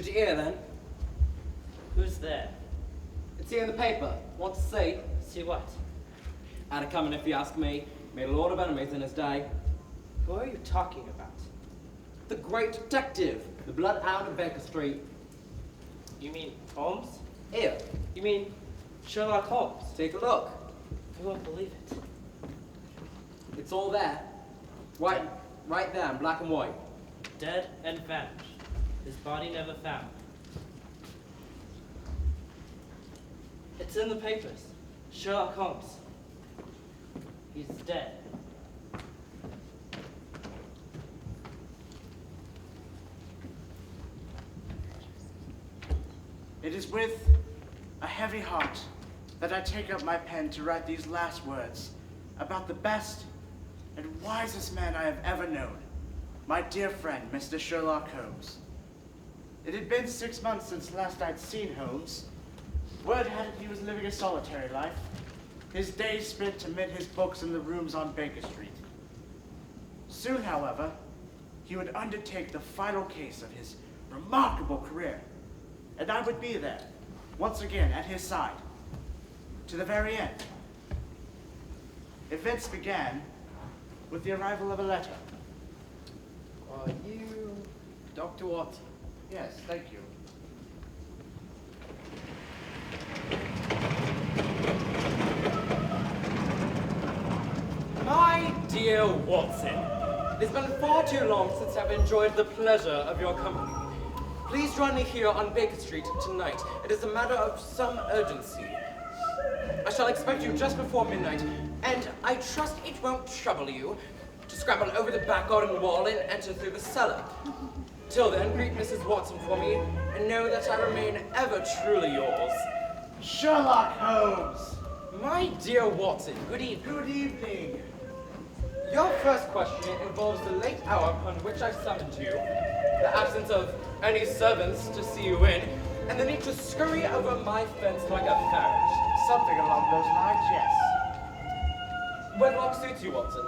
Did you hear then? Who's there? It's here in the paper. Want to see? See what? Had it coming if you ask me. Made a lot of enemies in his day. Who are you talking about? The great detective. The bloodhound of Baker Street. You mean Holmes? Here, You mean Sherlock Holmes? take a look. You won't believe it. It's all there. Right there in black and white. Dead and vanished. His body never found. It's in the papers. Sherlock Holmes. He's dead. It is with a heavy heart that I take up my pen to write these last words about the best and wisest man I have ever known, my dear friend, Mr. Sherlock Holmes. It had been 6 months since last I'd seen Holmes. Word had it he was living a solitary life, his days spent amid his books in the rooms on Baker Street. Soon, however, he would undertake the final case of his remarkable career, and I would be there, once again at his side, to the very end. Events began with the arrival of a letter. Are you Dr. Watson? Yes, thank you. My dear Watson, it has been far too long since I've enjoyed the pleasure of your company. Please join me here on Baker Street tonight. It is a matter of some urgency. I shall expect you just before midnight, and I trust it won't trouble you to scramble over the back garden wall and enter through the cellar. Till then, greet Mrs. Watson for me, and know that I remain ever truly yours. Sherlock Holmes! My dear Watson, good evening. Good evening. Your first question involves the late hour upon which I summoned you, the absence of any servants to see you in, and the need to scurry over my fence like a ferret. Something along those lines, yes. Wedlock suits you, Watson.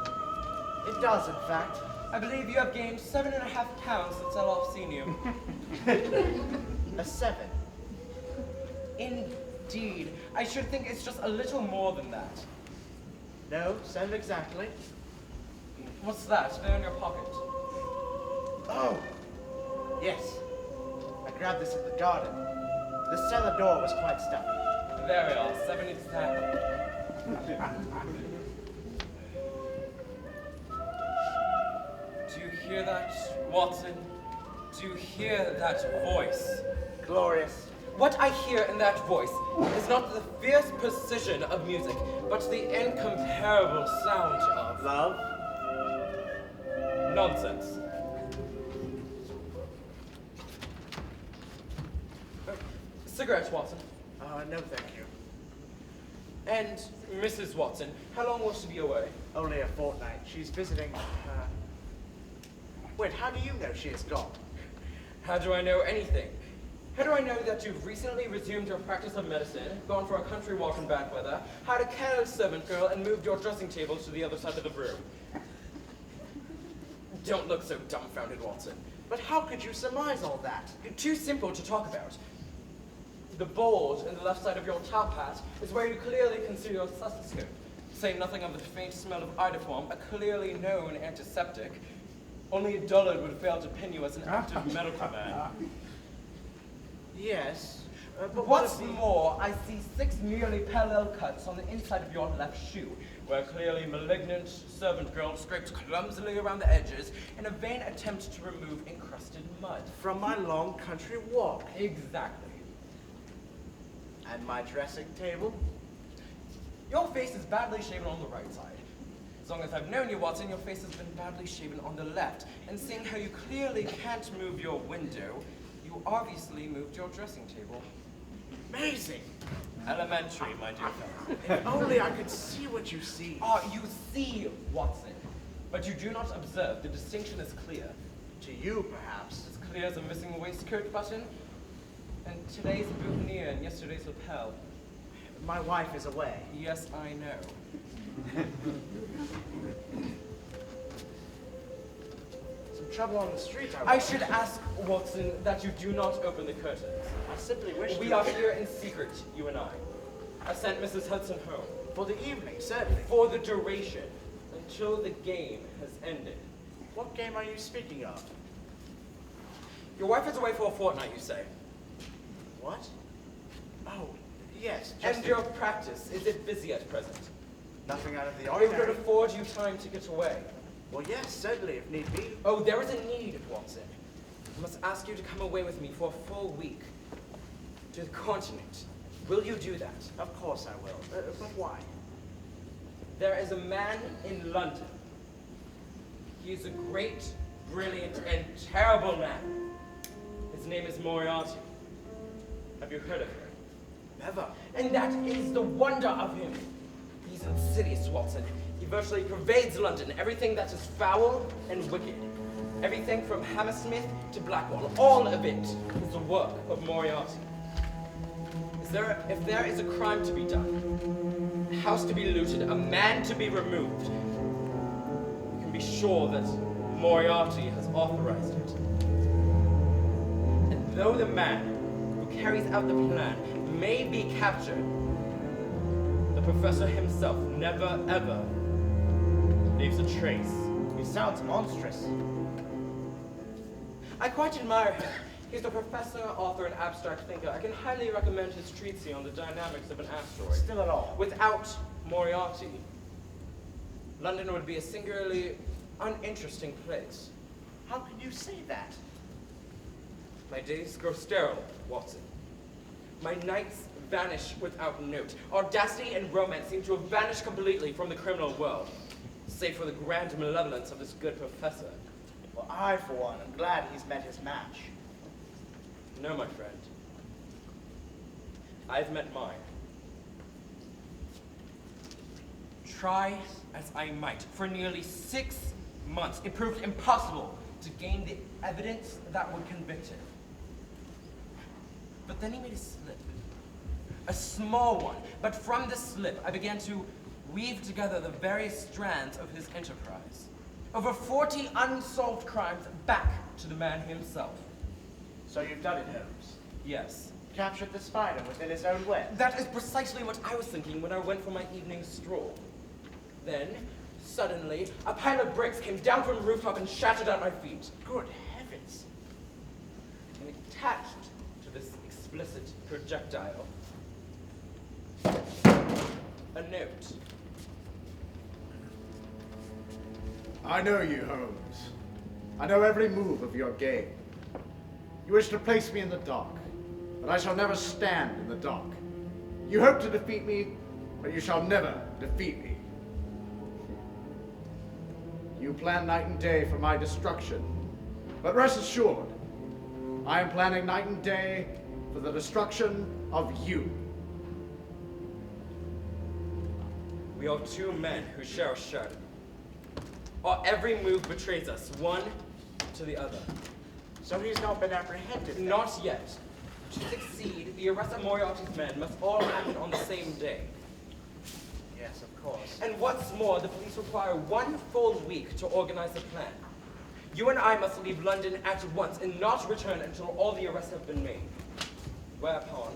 It does, in fact. I believe you have gained 7.5 pounds since I last seen you. A 7. Indeed. I should think it's just a little more than that. No, 7 exactly. What's that there in your pocket? Oh, yes. I grabbed this in the garden. The cellar door was quite stuck. There we are, 7 exactly. Do you hear that, Watson? Do you hear that voice? Glorious. What I hear in that voice is not the fierce precision of music, but the incomparable sound of Love? nonsense. Cigarettes, Watson. No, thank you. And Mrs. Watson, how long will she be away? Only a fortnight. She's visiting, Wait, how do you know she is gone? How do I know anything? How do I know that you've recently resumed your practice of medicine, gone for a country walk in bad weather, hired a careless servant girl, and moved your dressing table to the other side of the room? Don't look so dumbfounded, Watson. But how could you surmise all that? Too simple to talk about. The bulge in the left side of your top hat is where you clearly conceal your stethoscope. Say nothing of the faint smell of iodoform, a clearly known antiseptic. Only a dullard would fail to pin you as an active medical man. Yes, but What's more, I see 6 nearly parallel cuts on the inside of your left shoe, where clearly malignant servant girl scraped clumsily around the edges in a vain attempt to remove encrusted mud. from my long country walk. Exactly. And my dressing table? Your face is badly shaven on the right side. As long as I've known you, Watson, your face has been badly shaven on the left. And seeing how you clearly can't move your window, you obviously moved your dressing table. Amazing! Elementary, my dear fellow. If only I could see what you see. You see, Watson, but you do not observe. The distinction is clear. To you, perhaps. As clear as a missing waistcoat button, and today's boutonniere and yesterday's lapel. My wife is away. Yes, I know. trouble on the street, I should ask, Watson, that you do not open the curtains. I simply wish We to... are here in secret, you and I. I sent Mrs. Hudson home. For the evening, certainly. For the duration, until the game has ended. What game are you speaking of? Your wife is away for a fortnight, you say? What? Oh, yes. And your practice, is it busy at present? Nothing out of the It ordinary. would afford you time to get away. Well, yes, certainly, if need be. Oh, there is a need, Watson. I must ask you to come away with me for a full week. To the continent. Will you do that? Of course I will. But why? There is a man in London. He is a great, brilliant, and terrible man. His name is Moriarty. Have you heard of him? Never. And that is the wonder of him. He's insidious, Watson. He virtually pervades London, everything that is foul and wicked. Everything from Hammersmith to Blackwall, all of it is the work of Moriarty. If there is a crime to be done, a house to be looted, a man to be removed, you can be sure that Moriarty has authorized it. And though the man who carries out the plan may be captured, the professor himself never ever leaves a trace. He sounds monstrous. I quite admire him. He's a professor, author, and abstract thinker. I can highly recommend his treatise on the dynamics of an asteroid. Still at all. Without Moriarty, London would be a singularly uninteresting place. How can you say that? My days grow sterile, Watson. My nights vanish without note. Audacity and romance seem to have vanished completely from the criminal world, save for the grand malevolence of this good professor. Well, I, for one, am glad he's met his match. No, my friend. I've met mine. Try as I might, for nearly 6 months, it proved impossible to gain the evidence that would convict him. But then he made a slip. A small one, but from this slip, I began to weave together the various strands of his enterprise. Over 40 unsolved crimes back to the man himself. So you've done it, Holmes. Yes. Captured the spider within his own web. That is precisely what I was thinking when I went for my evening stroll. Then, suddenly, a pile of bricks came down from the rooftop and shattered at my feet. Good heavens. And attached to this explicit projectile, a note. I know you, Holmes. I know every move of your game. You wish to place me in the dock, but I shall never stand in the dock. You hope to defeat me, but you shall never defeat me. You plan night and day for my destruction, but rest assured, I am planning night and day for the destruction of you. We are two men who share a shadow. Our every move betrays us, one to the other. So he's not been apprehended then? Not yet. To succeed, the arrest of Moriarty's men must all happen on the same day. Yes, of course. And what's more, the police require 1 full week to organize a plan. You and I must leave London at once and not return until all the arrests have been made. Whereupon,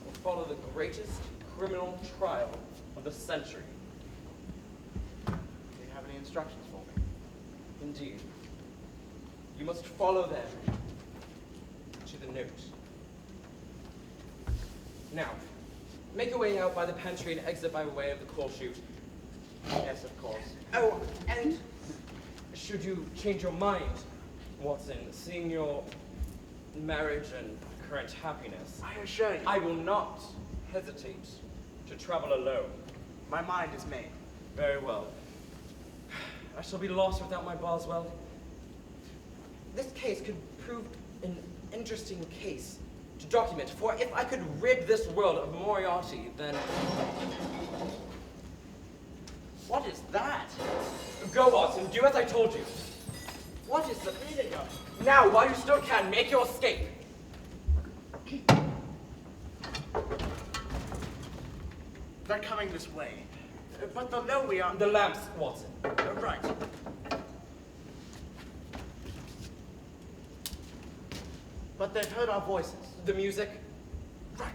will follow the greatest criminal trial of the century. Do you have any instructions for me? Indeed. You must follow them to the note. Now, make your way out by the pantry and exit by way of the coal chute. Yes, of course. Oh, and should you change your mind, Watson, seeing your marriage and current happiness, I assure you, I will not hesitate to travel alone. my mind is made. Very well. I shall be lost without my Boswell. This case could prove an interesting case to document, for if I could rid this world of Moriarty, then... What is that? Go, Watson, do as I told you. What is the meaning of it? Now, while you still can, make your escape. They're coming this way. But they'll know we are... The lamps, Watson. Right. But they've heard our voices. The music? Right.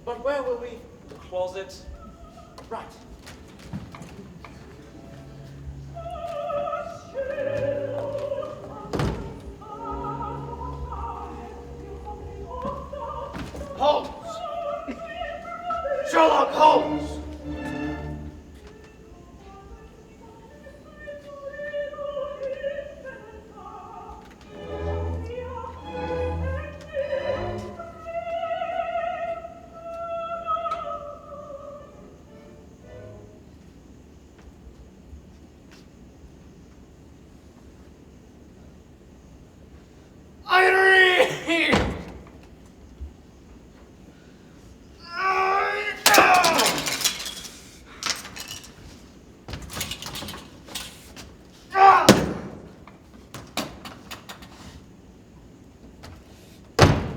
But where will we? The closet? Right. Holmes! Sherlock Holmes!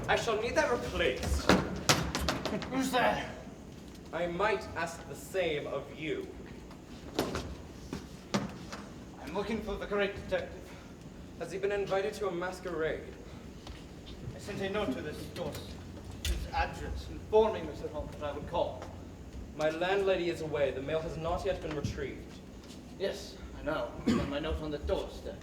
I shall need that replaced. Who's there? I might ask the same of you. I'm looking for the great detective. Has he been invited to a masquerade? I sent a note to this source, his address, informing Mr. Holmes that I would call. My landlady is away. The mail has not yet been retrieved. Yes, I know. I found my note on the doorstep.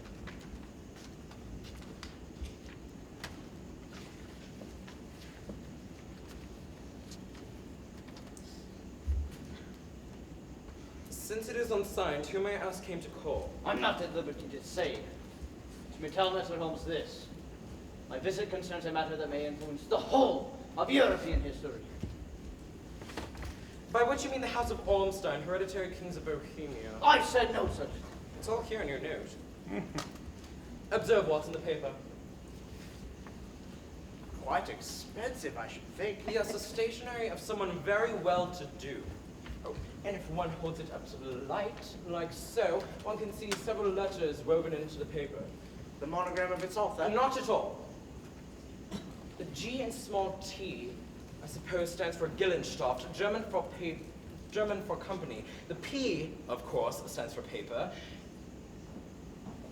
Since it is unsigned, who may I ask came to call? I'm not at liberty to say. You may tell Mr. Holmes this. My visit concerns a matter that may influence the whole of European history. By which you mean the House of Ormstein, hereditary kings of Bohemia. I said no such thing. It's all here in your note. Observe what's in the paper. Quite expensive, I should think. Yes, a stationery of someone very well-to-do. Oh, and if one holds it up to the light, like so, one can see several letters woven into the paper. The monogram of itself, then? Not at all. The G and small t, I suppose, stands for Gillenstoft, German for company. The P, of course, stands for paper.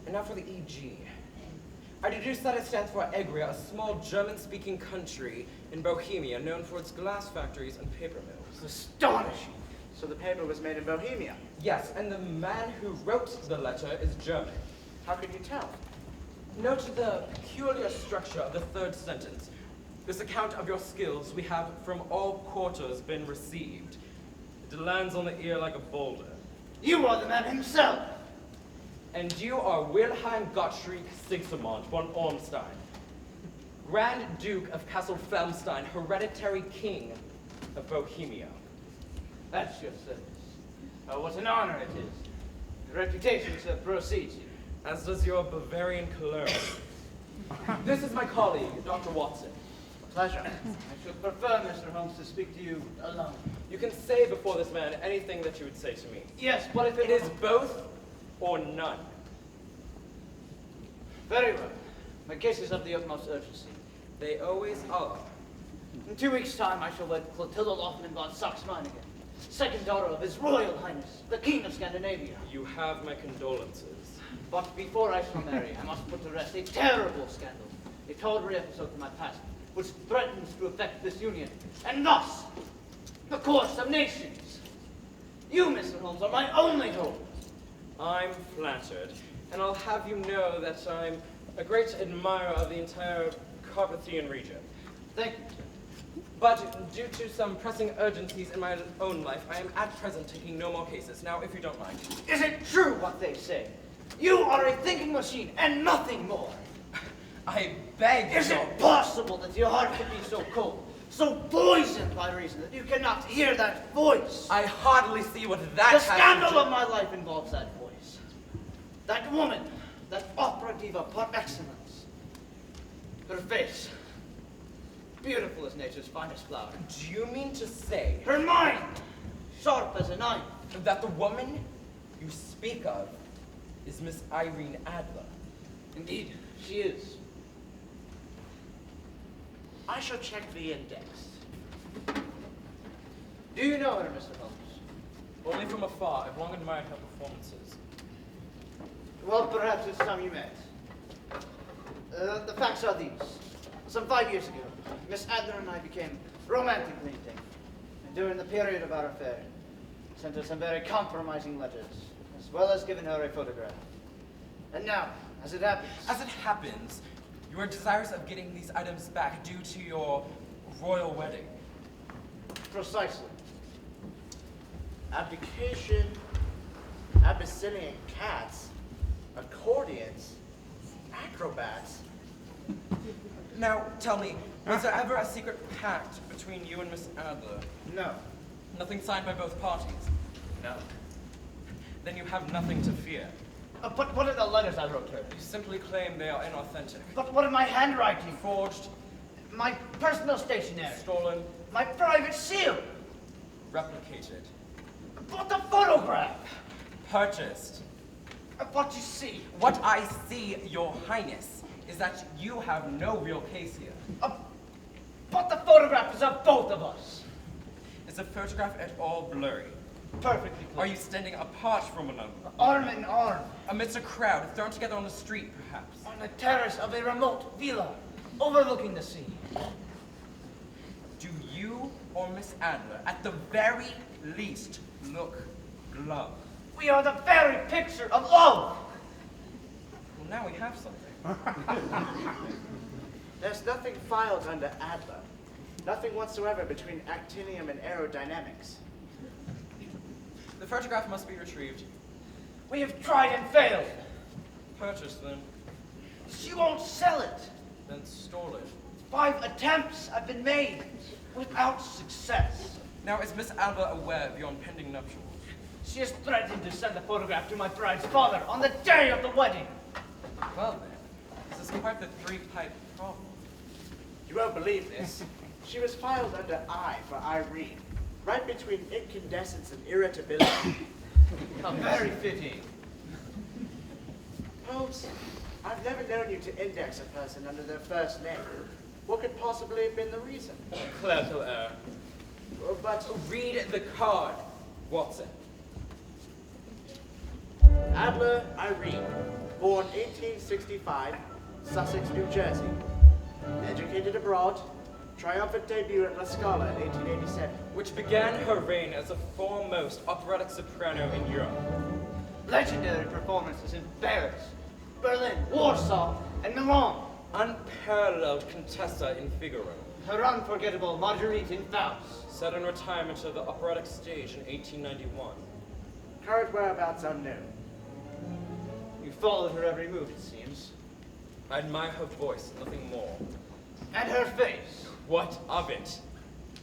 And now for the EG. I deduce that it stands for Egria, a small German-speaking country in Bohemia known for its glass factories and paper mills. Astonishing. So the paper was made in Bohemia? Yes, and the man who wrote the letter is German. How could you tell? Note the peculiar structure of the third sentence. This account of your skills we have from all quarters been received. It lands on the ear like a boulder. You are the man himself! And you are Wilhelm Gottschried Sigismund von Ormstein, Grand Duke of Castle-Felmstein, hereditary king of Bohemia. That's your service. Oh, what an honor it is. The reputation, sir, proceeds you. As does your Bavarian cologne. This is my colleague, Dr. Watson. Pleasure. I should prefer, Mr. Holmes, to speak to you alone. You can say before this man anything that you would say to me. Yes, but if It is both or none. Very well. My case is of the utmost urgency. They always are. In 2 weeks' time, I shall wed Clotilda Lothman von Saxe-Meiningen, second daughter of His Royal Highness, the King of Scandinavia. You have my condolences. But before I shall marry, I must put to rest a terrible scandal, a tawdry episode from my past, which threatens to affect this union, and thus the course of nations. You, Mr. Holmes, are my only hope. I'm flattered, and I'll have you know that I'm a great admirer of the entire Carpathian region. Thank you. But due to some pressing urgencies in my own life, I am at present taking no more cases. Now, if you don't mind. Is it true what they say? You are a thinking machine and nothing more. I beg Is it possible that your heart can be so cold, so poisoned by reason that you cannot hear that voice? I hardly see what that The has to scandal do- of my life involves that voice. That woman, that opera diva par excellence. Her face, beautiful as nature's finest flower. Do you mean to say Her mind, sharp as a knife. that the woman you speak of is Miss Irene Adler? Indeed, she is. I shall check the index. Do you know her, Mr. Holmes? Only from afar. I've long admired her performances. Well, perhaps it's time you met. The facts are these. Some 5 years ago, Miss Adler and I became romantically entangled. And during the period of our affair, sent her some very compromising letters, as well as giving her a photograph. And now, as it happens... As it happens, you are desirous of getting these items back due to your royal wedding. Precisely. Abdication, Abyssinian cats, accordions, acrobats. Now, tell me, was there ever a secret pact between you and Miss Adler? No. Nothing signed by both parties? No. Then you have nothing to fear. But what are the letters I wrote her? You simply claim they are inauthentic. But what of my handwriting? Forged, My personal stationery? stolen, My private seal? replicated, But the photograph? purchased. What you see? What I see, Your Highness, is that you have no real case here. But the photograph is of both of us. Is the photograph at all blurry? Perfectly clear. Are you standing apart from one another? Arm in arm, Amidst a crowd, thrown together on the street, perhaps? on the terrace of a remote villa, overlooking the sea. Do you or Miss Adler, at the very least, look glum? We are the very picture of love. Well, now we have something. There's nothing filed under Adler. Nothing whatsoever between actinium and aerodynamics. The photograph must be retrieved. We have tried and failed. Purchased, then. She won't sell it. Then stole it. 5 attempts have been made without success. Now, is Miss Adler aware of your impending nuptials? She has threatened to send the photograph to my bride's father on the day of the wedding. Well, then, this is quite the three-pipe problem. You won't believe this. She was filed under I for Irene, right between incandescence and irritability. How very fitting. Holmes, I've never known you to index a person under their first name. What could possibly have been the reason? Clerical error. But Read the card, Watson. Adler Irene, born 1865, Sussex, New Jersey. Educated abroad, triumphant debut at La Scala in 1887. Which began her reign as the foremost operatic soprano in Europe. Legendary performances in Paris, Berlin, Warsaw, and Milan. Unparalleled Contessa in Figaro. Her unforgettable Marguerite in Faust. Set in retirement to the operatic stage in 1891. Current whereabouts unknown. You followed her every move, it seems. I admire her voice, nothing more. And her face. What of it?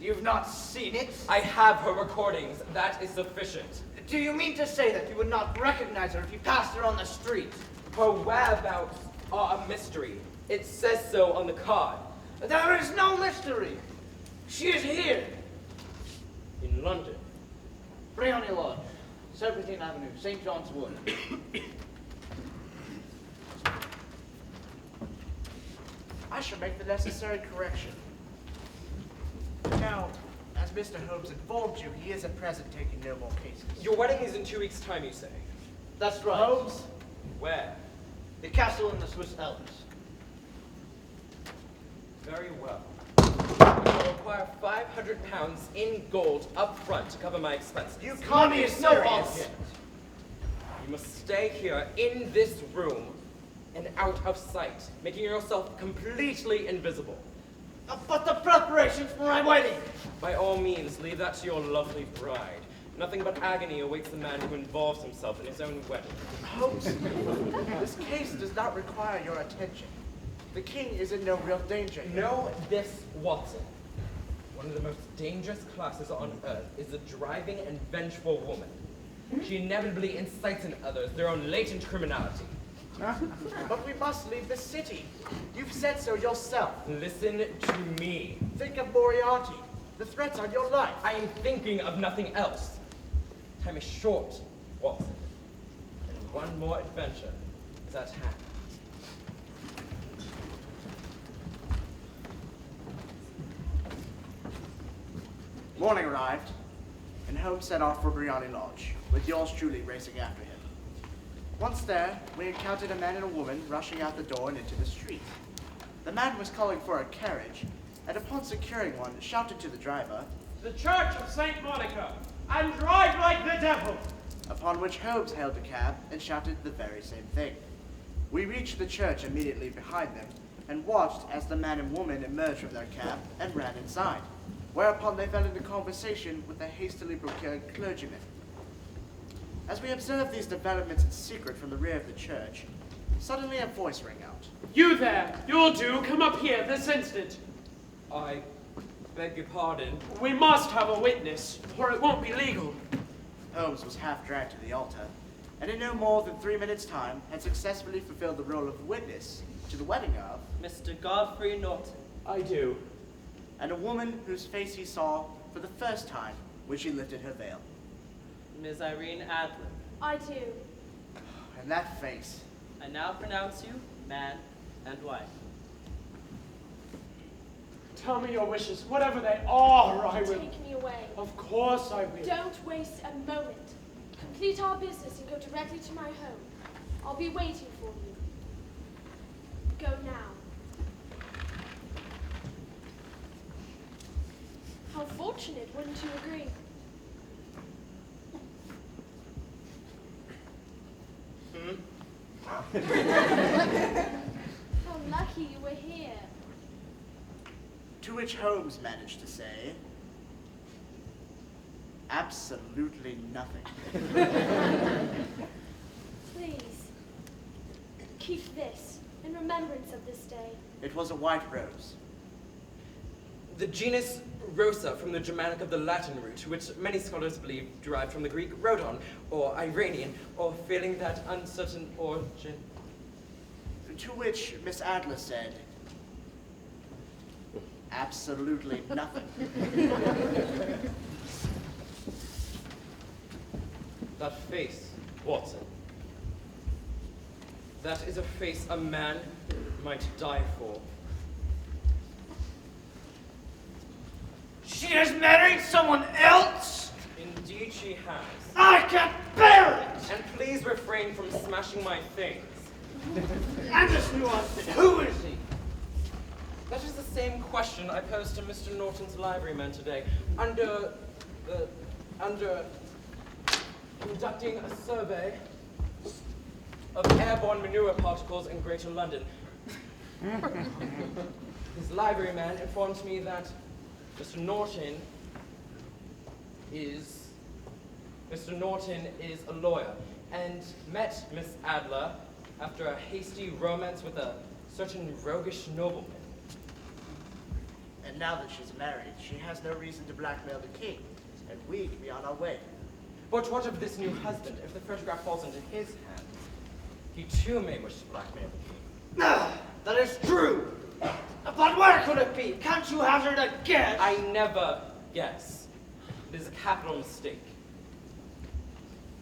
You've not seen it? I have her recordings. That is sufficient. Do you mean to say that you would not recognize her if you passed her on the street? Her whereabouts are a mystery. It says so on the card. There is no mystery. She is here. In London. Briony Lodge, Serpentine Avenue, St. John's Wood. I shall make the necessary correction. Now, as Mr. Holmes informed you, he is at present taking no more cases. Your wedding is in 2 weeks' time, you say? That's right. Holmes, Where? The castle in the Swiss Alps. Very well. I will require £500 in gold up front to cover my expenses. you Money can't be is no serious. object. You must stay here in this room and out of sight, making yourself completely invisible. But the preparations for my wedding. By all means, leave that to your lovely bride. Nothing but agony awaits the man who involves himself in his own wedding. Holmes, this case does not require your attention. The king is in no real danger here. Know this, Watson. One of the most dangerous classes on earth is the driving and vengeful woman. She inevitably incites in others their own latent criminality. But we must leave the city. You've said so yourself. Listen to me. Think of Moriarty. The threats on your life. I am thinking of nothing else. Time is short, Watson. And one more adventure is at hand. Morning arrived, and and Holmes set off for Briony Lodge, with yours truly racing after him. Once there, we encountered a man and a woman rushing out the door and into the street. The man was calling for a carriage, and upon securing one, shouted to the driver, "The Church of St. Monica, and drive like the devil!" Upon which Holmes hailed a cab and shouted the very same thing. We reached the church immediately behind them, and watched as the man and woman emerged from their cab and ran inside, whereupon they fell into conversation with the hastily procured clergyman. As we observed these developments in secret from the rear of the church, suddenly a voice rang out. "You there, you'll do, come up here this instant. I beg your pardon. We must have a witness, or it won't be legal." Holmes was half dragged to the altar, and in no more than 3 minutes' time had successfully fulfilled the role of witness to the wedding of Mr. Godfrey Norton. I do. and a woman whose face he saw for the first time when she lifted her veil. Ms. Irene Adler. I do. And that face, I now pronounce you man and wife. Tell me your wishes, whatever they are, I will. Take me away. Of course I will. Don't waste a moment. Complete our business and go directly to my home. I'll be waiting for you. Go now. How fortunate, wouldn't you agree? How lucky you were here. to which Holmes managed to say, absolutely nothing. Please, keep this in remembrance of this day. It was a white rose. The genus Rosa from the Germanic of the Latin root, which many scholars believe derived from the Greek Rhodon, or Iranian, or feeling that uncertain origin. To which Miss Adler said, absolutely nothing. That face, Watson. That is a face a man might die for. She has married someone else? Indeed she has. I can't bear it! And please refrain from smashing my things. And this new husband, who is he? That is the same question I posed to Mr. Norton's libraryman today, under conducting a survey of airborne manure particles in Greater London. His libraryman informed me that Mr. Norton is a lawyer and met Miss Adler after a hasty romance with a certain roguish nobleman. And now that she's married, she has no reason to blackmail the king, and we can be on our way. But what of this new husband? If the photograph falls into his hands, he too may wish to blackmail the king. That is true. But where could it be? Can't you hazard a guess? I never guess. It is a capital mistake.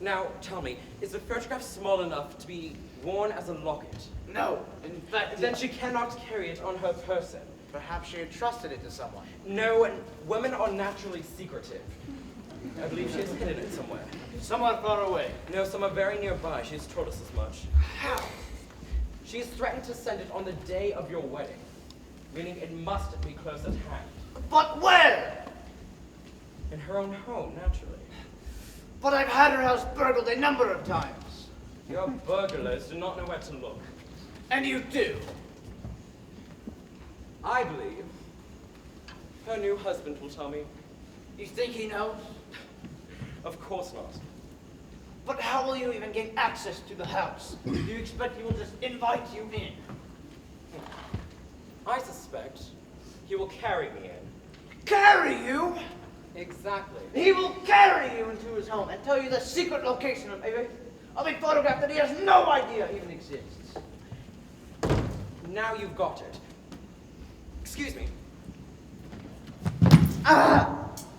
Now, tell me, is the photograph small enough to be worn as a locket? No. In fact, Then she cannot carry it on her person. Perhaps she entrusted it to someone. No, and women are naturally secretive. I believe she has hidden it somewhere. somewhat far away. No, somewhere very nearby. She has told us as much. How? She has threatened to send it on the day of your wedding, meaning it must be close at hand. But where? In her own home, naturally. But I've had her house burgled a number of times. Your burglars do not know where to look. And you do. I believe her new husband will tell me. You think he knows? Of course not. But how will you even gain access to the house? Do you expect he will just invite you in? I suspect he will carry me in. Carry you? Exactly. He will carry you into his home and tell you the secret location of a photograph that he has no idea even exists. Now you've got it. Excuse me.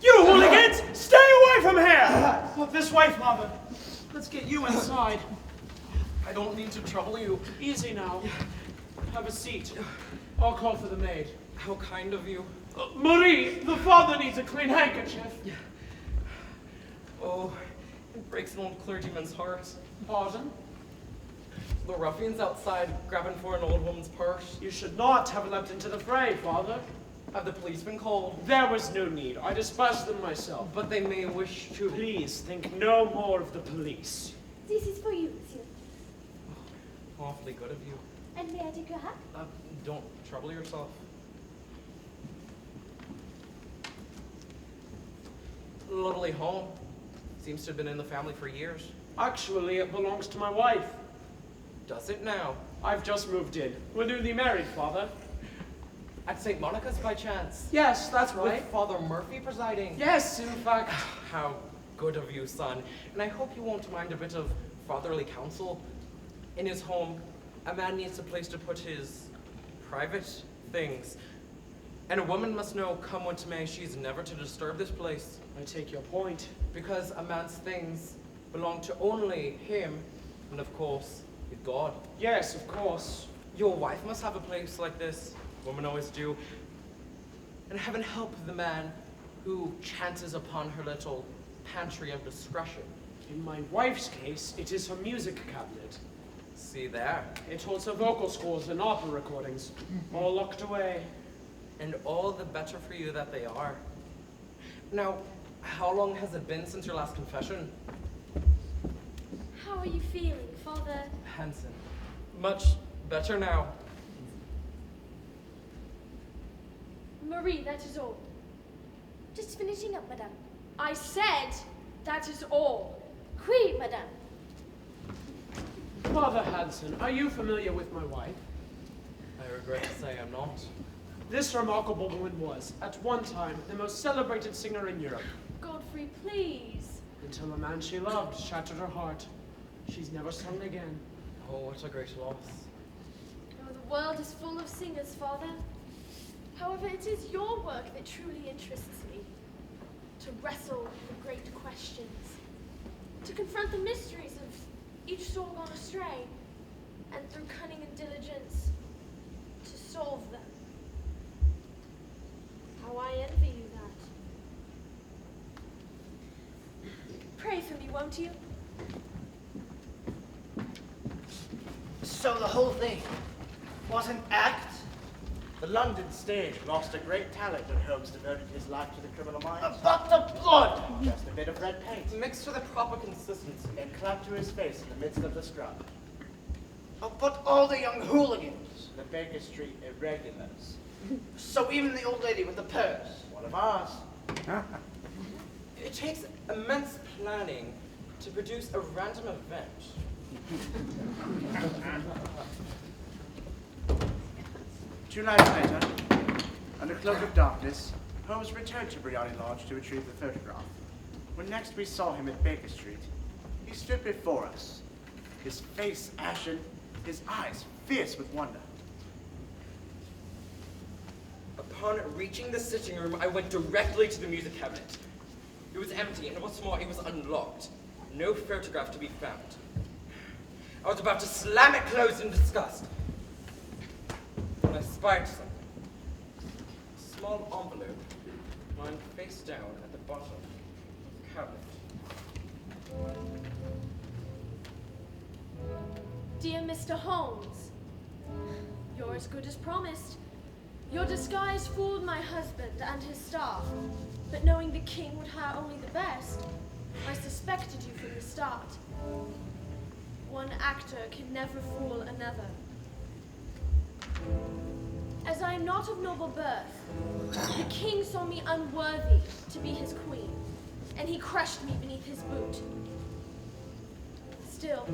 You hooligans! Stay away from here! This way, Father. Let's get you inside. I don't mean to trouble you. Easy now. Have a seat. I'll call for the maid. How kind of you. Marie, the father needs a clean handkerchief. Oh, it breaks an old clergyman's heart. Pardon? The ruffians outside grabbing for an old woman's purse. You should not have leapt into the fray, Father. Have the police been called? There was no need. I dispatched them myself. But they may wish to. Please think no more of the police. This is for you, monsieur. Awfully good of you. And may I take your hat? Don't trouble yourself. Lovely home. Seems to have been in the family for years. Actually, it belongs to my wife. Does it now? I've just moved in. We're newly married, Father. At St. Monica's by chance? Yes, that's right. With Father Murphy presiding? Yes, in fact. How good of you, son. And I hope you won't mind a bit of fatherly counsel. In his home, a man needs a place to put his private things. And a woman must know, come what may, she's never to disturb this place. I take your point. Because a man's things belong to only him, and of course, with God. Yes, of course. Your wife must have a place like this. Women always do. And heaven help the man who chances upon her little pantry of discretion. In my wife's case, it is her music cabinet. See there. It holds her vocal scores and opera recordings, all locked away. And all the better for you that they are. Now, how long has it been since your last confession? How are you feeling, Father? Hanson. Much better now. Marie, that is all. Just finishing up, madame. I said that is all. Oui, madame. Father Hanson, are you familiar with my wife? I regret to say I'm not. This remarkable woman was, at one time, the most celebrated singer in Europe. Godfrey, please. Until a man she loved shattered her heart. She's never sung again. Oh, what a great loss. Oh, the world is full of singers, Father. However, it is your work that truly interests me. To wrestle with the great questions. To confront the mysteries of each soul gone astray. And through cunning and diligence, to solve them. How I envy you that. Pray for me, won't you? So the whole thing was an act? The London stage lost a great talent when Holmes devoted his life to the criminal mind. But the blood! Just a bit of red paint Mixed with a proper consistency. and clapped to his face in the midst of the scrub. Oh, but all the young hooligans. The Baker Street irregulars. So even the old lady with the purse. One of ours. It takes immense planning to produce a random event. 2 nights later, under cloak of darkness, Holmes returned to Briony Lodge to retrieve the photograph. When next we saw him at Baker Street, he stood before us, his face ashen, his eyes fierce with wonder. Upon reaching the sitting room, I went directly to the music cabinet. It was empty, and what's more, it was unlocked. No photograph to be found. I was about to slam it closed in disgust when I spied something. A small envelope lying face down at the bottom of the cabinet. Dear Mr. Holmes, you're as good as promised. Your disguise fooled my husband and his staff, but knowing the king would hire only the best, I suspected you from the start. One actor can never fool another. As I am not of noble birth, the king saw me unworthy to be his queen, and he crushed me beneath his boot. Still,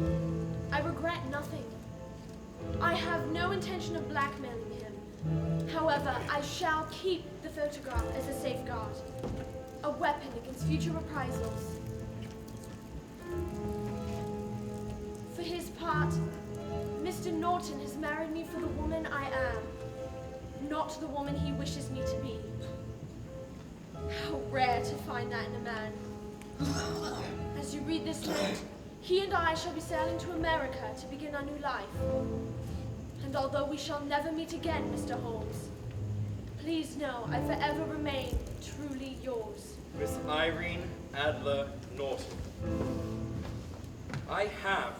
I regret nothing. I have no intention of blackmailing him. However, I shall keep the photograph as a safeguard, a weapon against future reprisals. For his part, Mr. Norton has married me for the woman I am, not the woman he wishes me to be. How rare to find that in a man. As you read this note, he and I shall be sailing to America to begin our new life. And although we shall never meet again, Mr. Holmes, Please know I forever remain truly yours. Miss Irene Adler Norton. I have,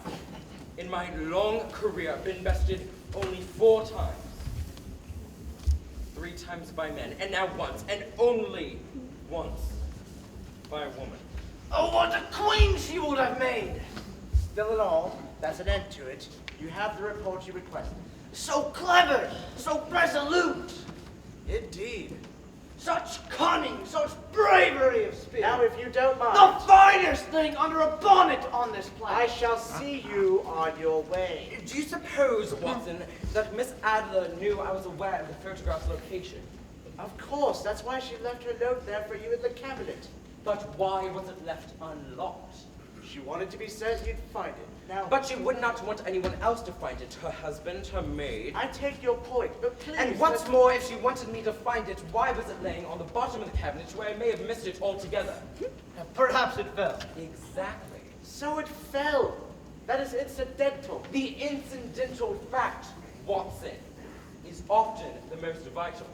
in my long career, been bested only 4 times. 3 times by men, and now once, and only once, by a woman. Oh, what a queen she would have made! Still in all, that's an end to it. You have the report you requested. So clever, so resolute, Indeed. such cunning, such bravery of spirit. Now, if you don't mind, The finest thing under a bonnet on this I planet. shall see you on your way. Do you suppose, Watson, that Miss Adler knew I was aware of the photograph's location? Of course, that's why she left her note there for you in the cabinet. But why was it left unlocked? She wanted to be certain you'd find it. Now, But she would not want anyone else to find it. Her husband, her maid. I take your point, but please. And what's more, if she wanted me to find it, why was it laying on the bottom of the cabinet where I may have missed it altogether? Perhaps it fell. Exactly. So it fell. That is incidental. The incidental fact, Watson, is often the most vital.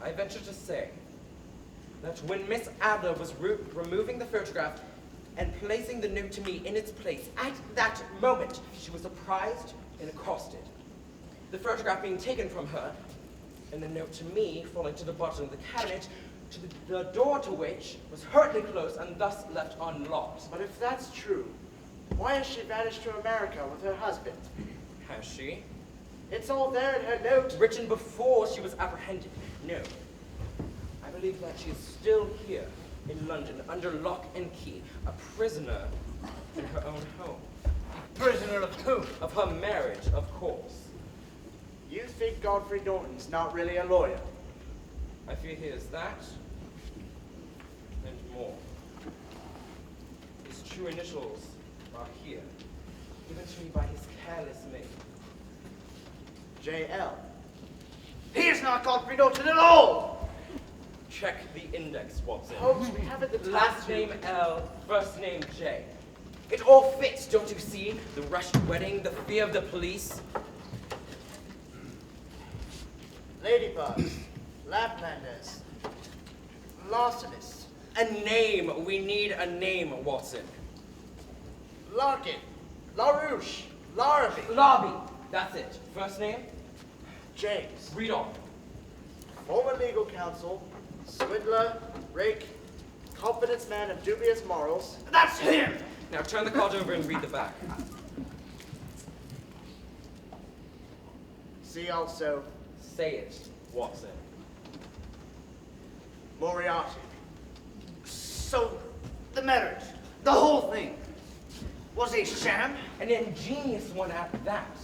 I venture to say that when Miss Adler was removing the photograph and placing the note to me in its place, at that moment, she was surprised and accosted. The photograph being taken from her, and the note to me falling to the bottom of the cabinet, to the door to which was hurriedly closed and thus left unlocked. But if that's true, why has she vanished to America with her husband? Has she? It's all there in her note. Written before she was apprehended. No. I believe that she is still here in London, under lock and key, a prisoner in her own home. Prisoner of whom? Of her marriage, of course. You think Godfrey Norton's not really a lawyer? I fear he is that, and more. His true initials are here, given to me by his careless maid. J.L. He is not Godfrey Norton at all! Check the index, Watson. Holmes, we haven't the time Last to- name L, first name J. It all fits, don't you see? The rushed wedding, the fear of the police. Ladybugs, Laplanders, larcenists, A name. We need a name, Watson. Larkin, LaRouche, Larrabee, Lobby. That's it. First name? James, Read on. former legal counsel, swindler, rake, confidence man of dubious morals. That's him! Now turn the card over and read the back. See also Say it, Watson. Moriarty. So, the marriage, the whole thing, was a sham? An ingenious one at that.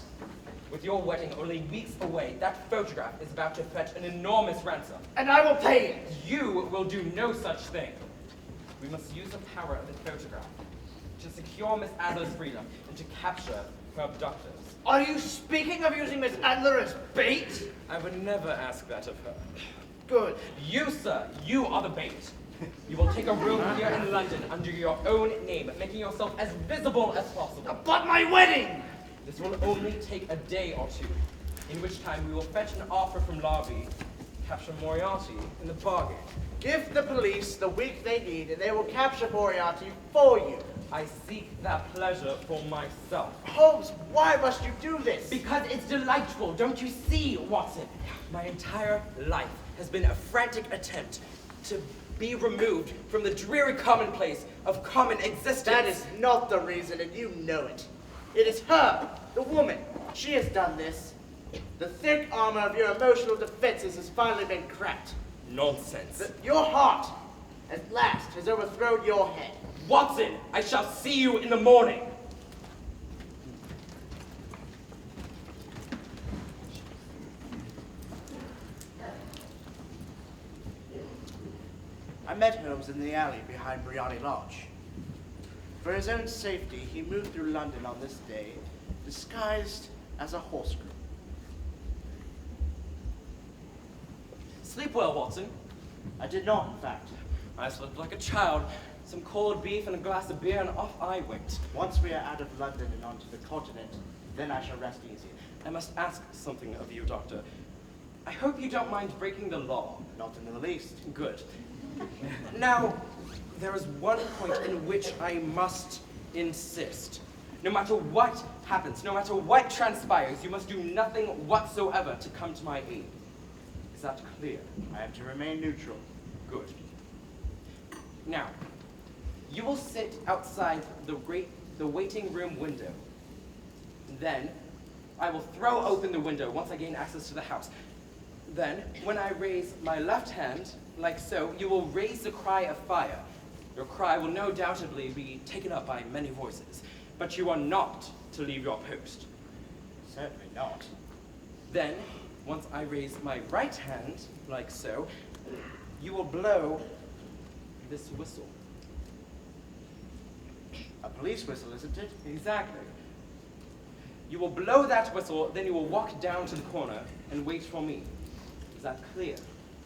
With your wedding only weeks away, that photograph is about to fetch an enormous ransom. And I will pay it. You will do no such thing. We must use the power of the photograph to secure Miss Adler's freedom and to capture her abductors. Are you speaking of using Miss Adler as bait? I would never ask that of her. Good. You, sir, you are the bait. You will take a room here in London under your own name, making yourself as visible as possible. But my wedding! This will only take a day or two, in which time we will fetch an offer from Larby, capture Moriarty in the bargain. Give the police the week they need and they will capture Moriarty for you. I seek that pleasure for myself. Holmes, why must you do this? Because it's delightful, don't you see, Watson? My entire life has been a frantic attempt to be removed from the dreary commonplace of common existence. That is not the reason, and you know it. It is her, the woman. She has done this. The thick armor of your emotional defenses has finally been cracked. nonsense. Your heart, at last, has overthrown your head. Watson, I shall see you in the morning. I met Holmes in the alley behind Briony Lodge. For his own safety, he moved through London on this day, disguised as a horse groom. Sleep well, Watson. I did not, in fact. I slept like a child. Some cold beef and a glass of beer, and off I went. Once we are out of London and onto the continent, then I shall rest easy. I must ask something of you, Doctor. I hope you don't mind breaking the law. Not in the least. Good. Now, there is one point in which I must insist. No matter what happens, no matter what transpires, you must do nothing whatsoever to come to my aid. Is that clear? I am to remain neutral. Good. Now, you will sit outside the waiting room window. Then, I will throw open the window once I gain access to the house. Then, when I raise my left hand, like so, you will raise the cry of fire. Your cry will no doubtedly be taken up by many voices, but you are not to leave your post. Certainly not. Then, once I raise my right hand, like so, you will blow this whistle. A police whistle, isn't it? Exactly. You will blow that whistle, then you will walk down to the corner and wait for me. Is that clear?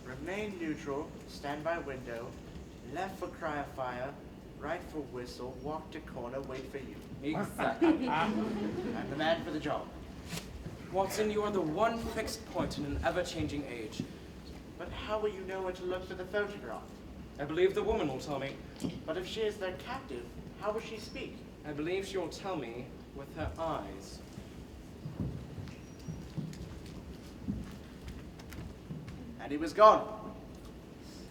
Remain neutral, stand by window, left for cry of fire, right for whistle, walk to corner, wait for you. Exactly. I'm the man for the job. Watson, you are the one fixed point in an ever-changing age. But how will you know where to look for the photograph? I believe the woman will tell me. But if she is their captive, how will she speak? I believe she will tell me with her eyes. And he was gone.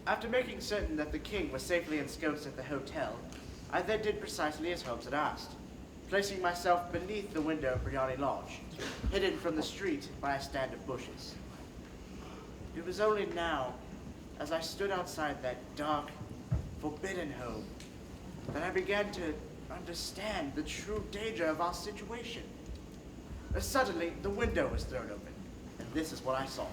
After making certain that the king was safely ensconced at the hotel, I then did precisely as Holmes had asked, placing myself beneath the window of Briony Lodge, hidden from the street by a stand of bushes. It was only now, as I stood outside that dark, forbidden home, that I began to understand the true danger of our situation. Suddenly, the window was thrown open, and this is what I saw.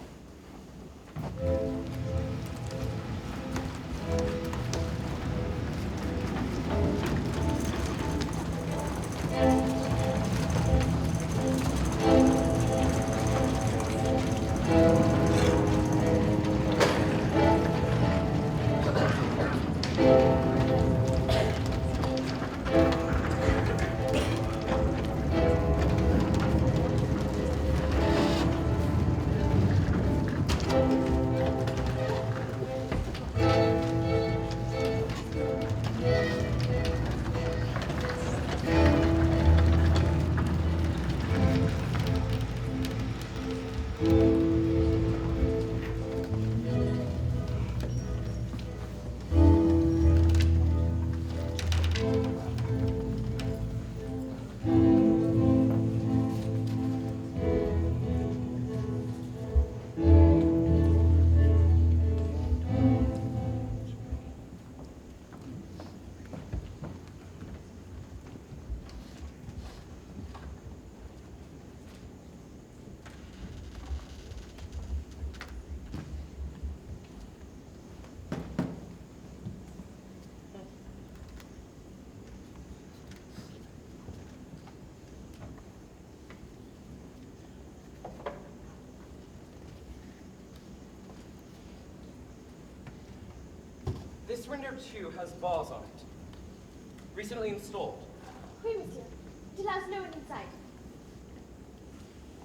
This window, too, has bars on it. Recently installed. Oui, monsieur. It allows no one inside.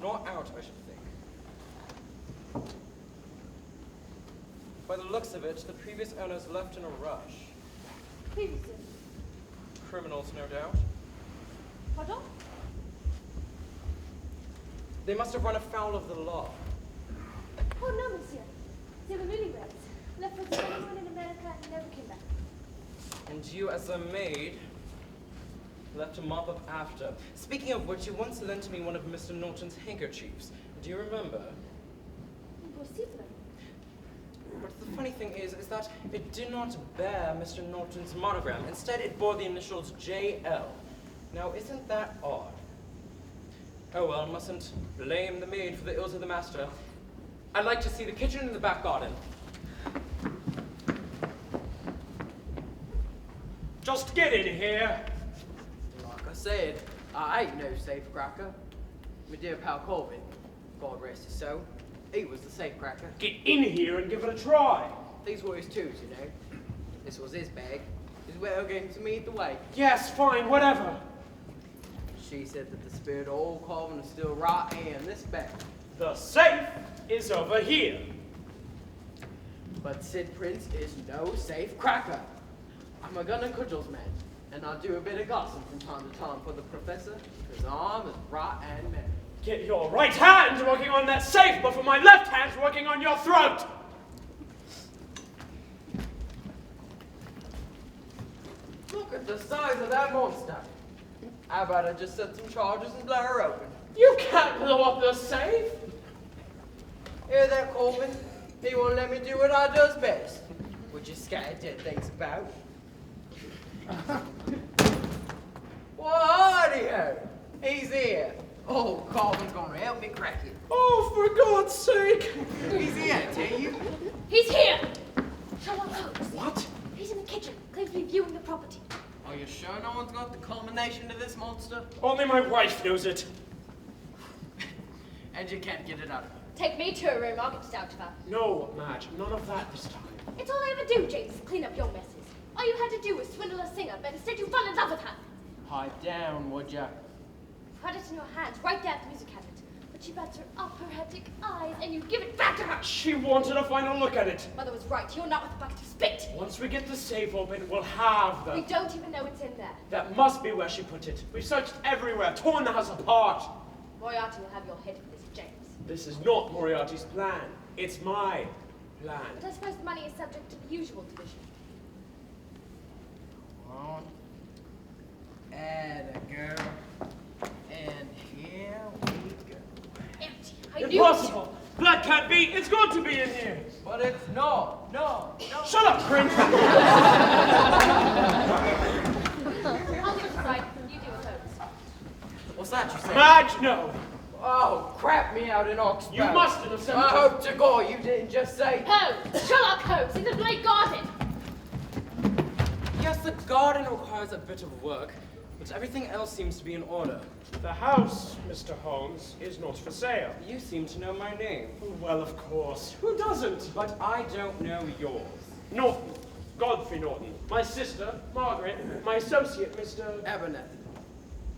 Nor out, I should think. By the looks of it, the previous owners left in a rush. Oui, monsieur. Criminals, no doubt. Pardon? They must have run afoul of the law. Oh, no, monsieur. They were newlyweds. Left for the honeymoon in America and never came back. And you, as a maid, left to mop up after. Speaking of which, you once lent me one of Mr. Norton's handkerchiefs. Do you remember? Impossible. But the funny thing is that it did not bear Mr. Norton's monogram. Instead, it bore the initials JL. Now, isn't that odd? Oh well, mustn't blame the maid for the ills of the master. I'd like to see the kitchen and the back garden. Just get in here. Like I said, I ain't no safecracker. My dear pal Colvin, God rest his soul, he was the safecracker. Get in here and give it a try. These were his tools, you know. This was his bag. His well going to meet the way. Yes, fine, whatever. She said that the spirit of old Colvin is still right in this bag. The safe is over here. But Sid Prince is no safe cracker. I'm a gun and cudgels man, and I'll do a bit of gossip from time to time for the professor, because I'm as bright and merry. Get your right hand working on that safe, but for my left hand working on your throat. Look at the size of that monster. How about I just set some charges and blow her open? You can't blow up the safe. Hear that, Colvin? He won't let me do what I does best, which is scatter dead things about. Well, howdy-ho. He's here. Oh, Colvin's gonna help me crack it. Oh, for God's sake. He's here, I tell you. He's here! Sherlock Holmes. What? He's in the kitchen, claims to be viewing the property. Are you sure no one's got the culmination to this monster? Only my wife knows it. And you can't get it out of her. Take me to her room, I'll get it out of her. No, Madge, none of that this time. It's all I ever do, James, is clean up your messes. All you had to do was swindle a singer, but instead you fell in love with her. Pipe down, would ya? You had it in your hands, right there at the music cabinet. But she bats her up her hectic eyes, and you give it back to her. She wanted a final look at it. Mother was right, you're not with a bucket of spit. Once we get the safe open, we'll have We them. don't even know it's in there. That must be where she put it. We've searched everywhere, torn the house apart. Moriarty will have your head for this, James. This is not Moriarty's plan. It's my plan. But I suppose the money is subject to the usual division. On. And a girl. And here we go. Empty. I knew it. Impossible. That can't be. It's got to be in here. But it's no. Shut up, Prince. I'll give it a try. You do with those. What's that you say? Madge, no. Oh, crap me out in Oxford. You must have sent I it. hope to God you didn't just say. Holmes! Sherlock Holmes! In the Blake Garden! Yes, the garden requires a bit of work, but everything else seems to be in order. The house, Mr. Holmes, is not for sale. You seem to know my name, Well, of course. Who doesn't? but I don't know yours. Norton. Godfrey Norton. My sister, Margaret. My associate, Mr. Abernethy.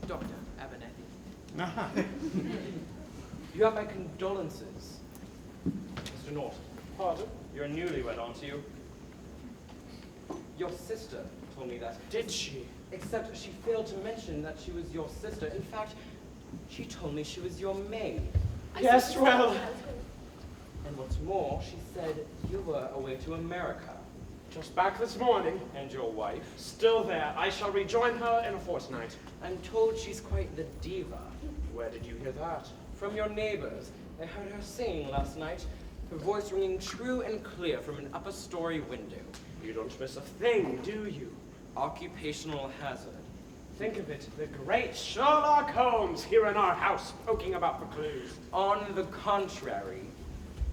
Dr. Abernethy. You have my condolences, Mr. Norton. Pardon? You're a newlywed, aren't you? Your sister told me that. Did she? Except she failed to mention that she was your sister. In fact, she told me she was your maid. Yes, well. And what's more, she said you were away to America. Just back this morning. And your wife? Still there. I shall rejoin her in a fortnight. I'm told she's quite the diva. Where did you hear that? From your neighbors. I heard her singing last night, her voice ringing true and clear from an upper story window. You don't miss a thing, do you? Occupational hazard. Think of it, the great Sherlock Holmes here in our house, poking about for clues. On the contrary,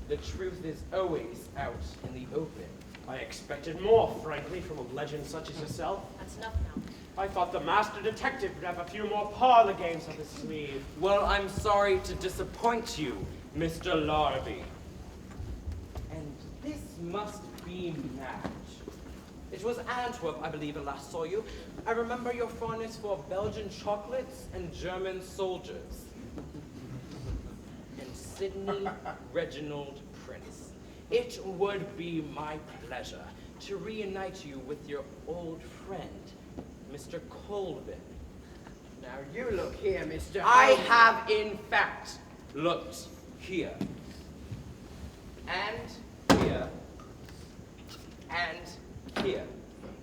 the truth is always out in the open. I expected more, frankly, from a legend such as yourself. That's enough now. I thought the master detective would have a few more parlor games up his sleeve. Well, I'm sorry to disappoint you, Mr. Larby. And this must be Madge. It was Antwerp, I believe, I last saw you. I remember your fondness for Belgian chocolates and German soldiers. And Sidney Reginald Prince. It would be my pleasure to reunite you with your old friend, Mr. Colvin. Now you look here, Mr. I Holmes. have, in fact, looked here. And here. And here.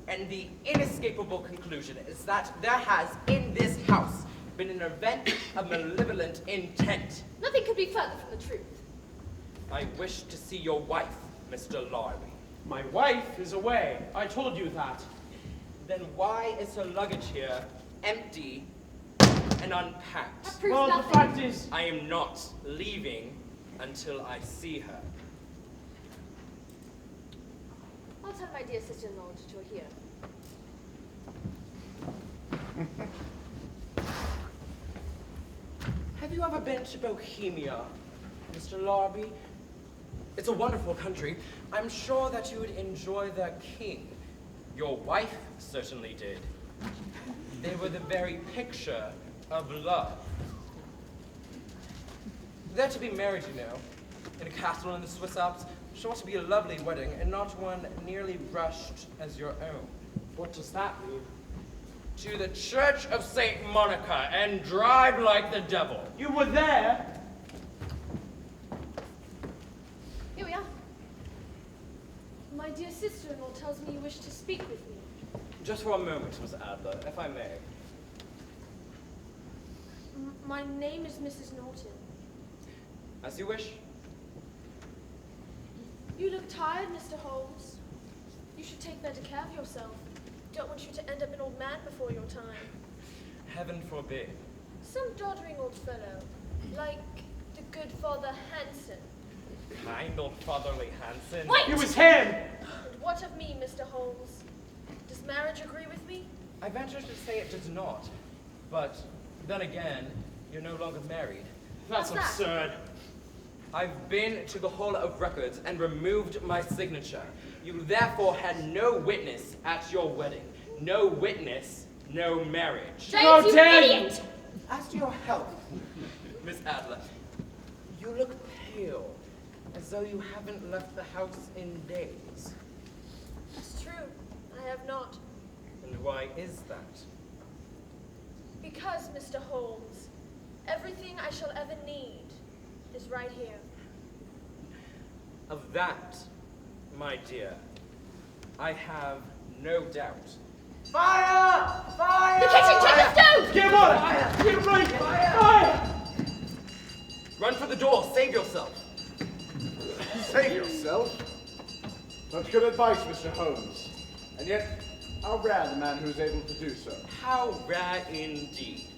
And the inescapable conclusion is that there has, in this house, been an event of malevolent intent. Nothing could be further from the truth. I wish to see your wife, Mr. Larby. My wife is away. I told you that. Then why is her luggage here empty and unpacked? That proves Well, nothing. the fact is, I am not leaving until I see her. I'll tell my dear sister-in-law that you're here. Have you ever been to Bohemia, Mr. Larby? It's a wonderful country. I'm sure that you would enjoy their king. Your wife certainly did. They were the very picture of love. They're to be married, you know. in a castle in the Swiss Alps. Sure to be a lovely wedding, and not one nearly rushed as your own. What does that mean? To the Church of St. Monica, and drive like the devil. You were there? Here we are. My dear sister-in-law tells me you wish to speak with me. Just for a moment, Miss Adler, if I may. My name is Mrs. Norton. As you wish. You look tired, Mr. Holmes. You should take better care of yourself. Don't want you to end up an old man before your time. Heaven forbid. Some doddering old fellow, like the good Father Hanson. Kind old fatherly Hanson. Wait! It was him! And what of me, Mr. Holmes? Does marriage agree with me? I venture to say it does not. But then again, you're no longer married. That's What's that? absurd. I've been to the Hall of Records and removed my signature. You therefore had no witness at your wedding. No witness, no marriage. Go James, you dead! idiot! As to your health, Miss Adler, you look pale, as though you haven't left the house in days. It's true. I have not. And why is that? Because, Mr. Holmes, everything I shall ever need is right here. Of that, my dear, I have no doubt. Fire! Fire! The kitchen, check the stove! Get him on it! Get him right! Fire! Run for the door, save yourself. Save yourself? Such good advice, Mr. Holmes. And yet, how rare the man who is able to do so. How rare indeed.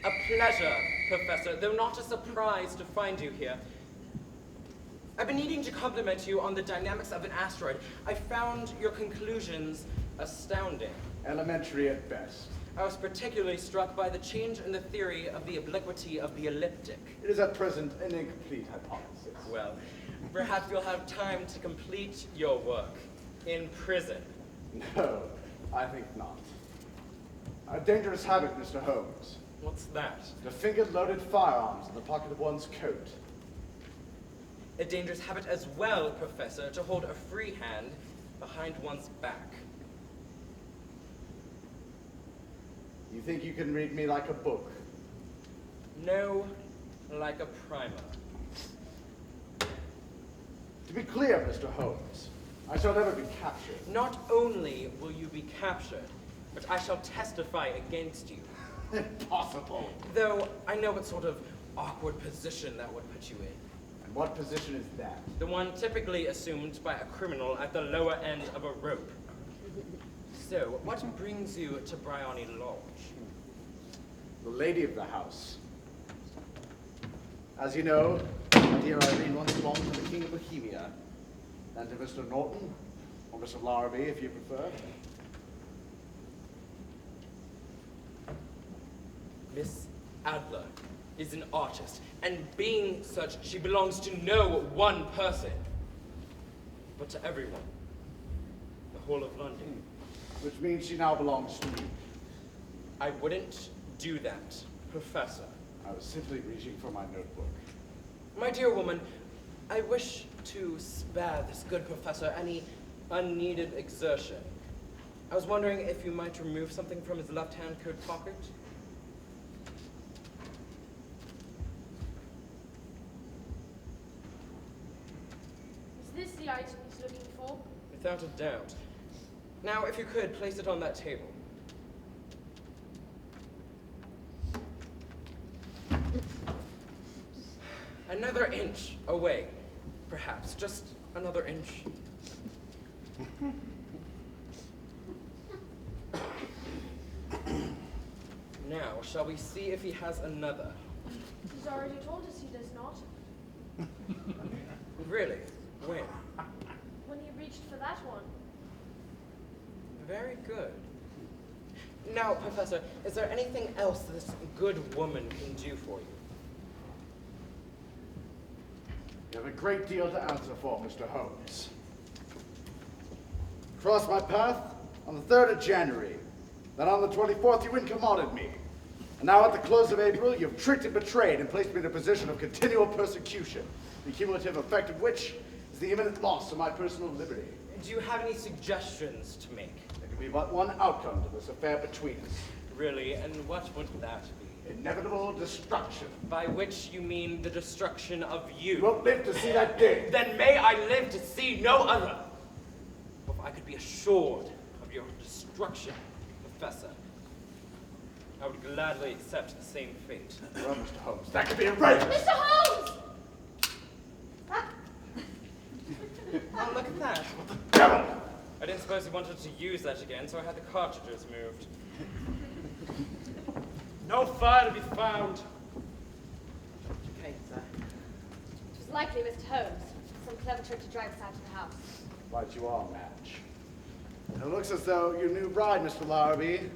A pleasure, Professor, though not a surprise to find you here. I've been needing to compliment you on the dynamics of an asteroid. I found your conclusions astounding. Elementary at best. I was particularly struck by the change in the theory of the obliquity of the elliptic. It is at present an incomplete hypothesis. Well, perhaps you'll have time to complete your work in prison. No, I think not. A dangerous habit, Mr. Holmes. What's that? To finger loaded firearms in the pocket of one's coat. A dangerous habit as well, Professor, to hold a free hand behind one's back. You think you can read me like a book? No, like a primer. To be clear, Mr. Holmes, I shall never be captured. Not only will you be captured, but I shall testify against you. Impossible. Though I know what sort of awkward position that would put you in. And what position is that? The one typically assumed by a criminal at the lower end of a rope. So, what brings you to Bryony Lodge? The lady of the house. As you know, my dear Irene once belonged to the King of Bohemia, and to Mr. Norton, or Mr. Larrabee, if you prefer. Miss Adler is an artist, and being such, she belongs to no one person, but to everyone. The whole of London. Which means she now belongs to me. I wouldn't do that, Professor. I was simply reaching for my notebook. My dear woman, I wish to spare this good professor any unneeded exertion. I was wondering if you might remove something from his left-hand coat pocket. Is this the item he's looking for? Without a doubt. Now, if you could, place it on that table. Another inch away, perhaps. Just another inch. Now, shall we see if he has another? He's already told us he does not. Really? When? When he reached for that one. Very good. Now, Professor, is there anything else this good woman can do for you? You have a great deal to answer for, Mr. Holmes. Crossed my path on the 3rd of January. Then on the 24th, you incommoded me. And now at the close of April, you've tricked and betrayed and placed me in a position of continual persecution, the cumulative effect of which is the imminent loss of my personal liberty. Do you have any suggestions to make? There can be but one outcome to this affair between us. Really, and what would that be? Inevitable destruction. By which you mean the destruction of you. You won't live to see that day. Then may I live to see no other. For if I could be assured of your destruction, Professor, I would gladly accept the same fate. Well, Mr. Holmes, that could be arranged. Mr. Holmes! Oh, look at that. Devil! I didn't suppose you wanted to use that again, so I had the cartridges moved. No fire to be found. Okay, sir. It was likely Mr. Holmes. Some clever trick to drive us out of the house. Right you are, Madge. It looks as though your new bride, Mr. Larrabee,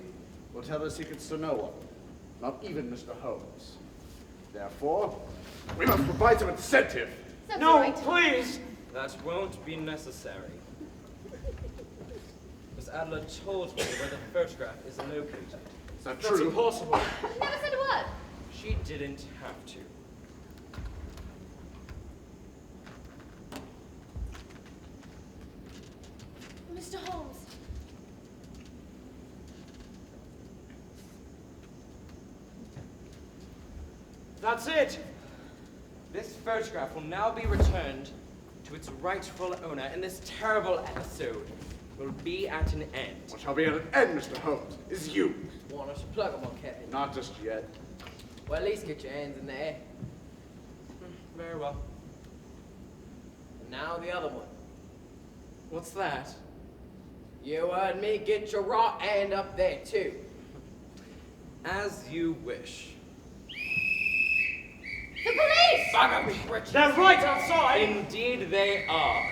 will tell the secrets to no one, not even Mr. Holmes. Therefore, we must provide some incentive. Sounds No, right. please. That won't be necessary. Miss Adler told me where the photograph is located. Is that That's true? impossible. Never said a word. She didn't have to. Mr. Holmes. That's it. This photograph will now be returned to its rightful owner, and this terrible episode will be at an end. What shall be at an end, Mr. Holmes, is you. Want us to plug 'em on, Captain? Not just yet. Well, at least get your hands in there. Very well. And now the other one. What's that? You heard me. Get your right hand up there, too. As you wish. The police! Bugger me, Richard. They're right outside. Indeed they are.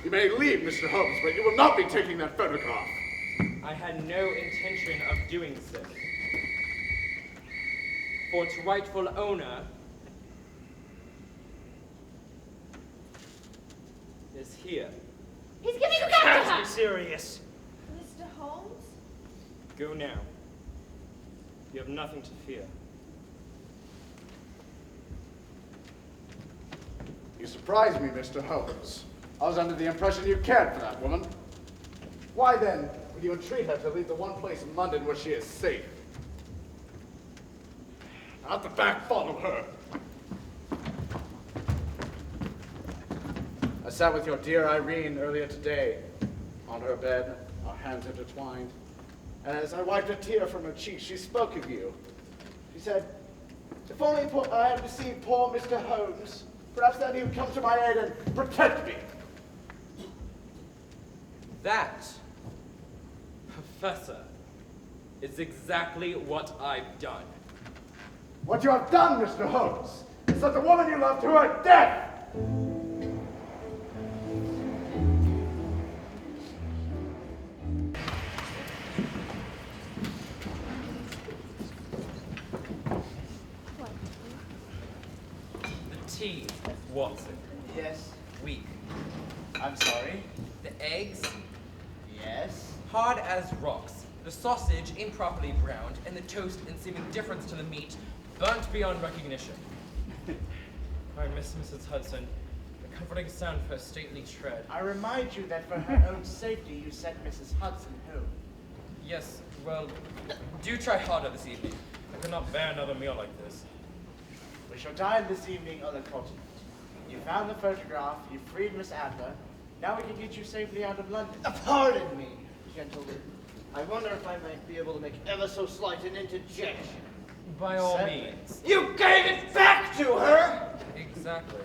You may leave, Mr. Holmes, but you will not be taking that photograph. I had no intention of doing so. For its rightful owner is here. He's giving it back to Can't her! be serious. Mr. Holmes? Go now. You have nothing to fear. You surprise me, Mr. Holmes. I was under the impression you cared for that woman. Why then would you entreat her to leave the one place in London where she is safe? Out the back, follow her. I sat with your dear Irene earlier today on her bed, our hands intertwined. And as I wiped a tear from her cheek, she spoke of you. She said, if only I had received poor Mr. Holmes, perhaps then he would come to my aid and protect me. That, Professor, is exactly what I've done. What you have done, Mr. Holmes, is that the woman you loved to her death. The tea, Watson, Yes. weak. I'm sorry. The eggs, Yes. hard as rocks. The sausage, improperly browned, and the toast, in seeming difference to the meat, burnt beyond recognition. I miss Mrs. Hudson. A comforting sound for her stately tread. I remind you that for her own safety, you sent Mrs. Hudson home. Yes, well, do try harder this evening. I could not bear another meal like this. We shall dine this evening on the continent. You found the photograph, you freed Miss Adler. Now we can get you safely out of London. Pardon me, gentlemen. I wonder if I might be able to make ever so slight an interjection. By all Certainly. means. You gave it back to her! Exactly.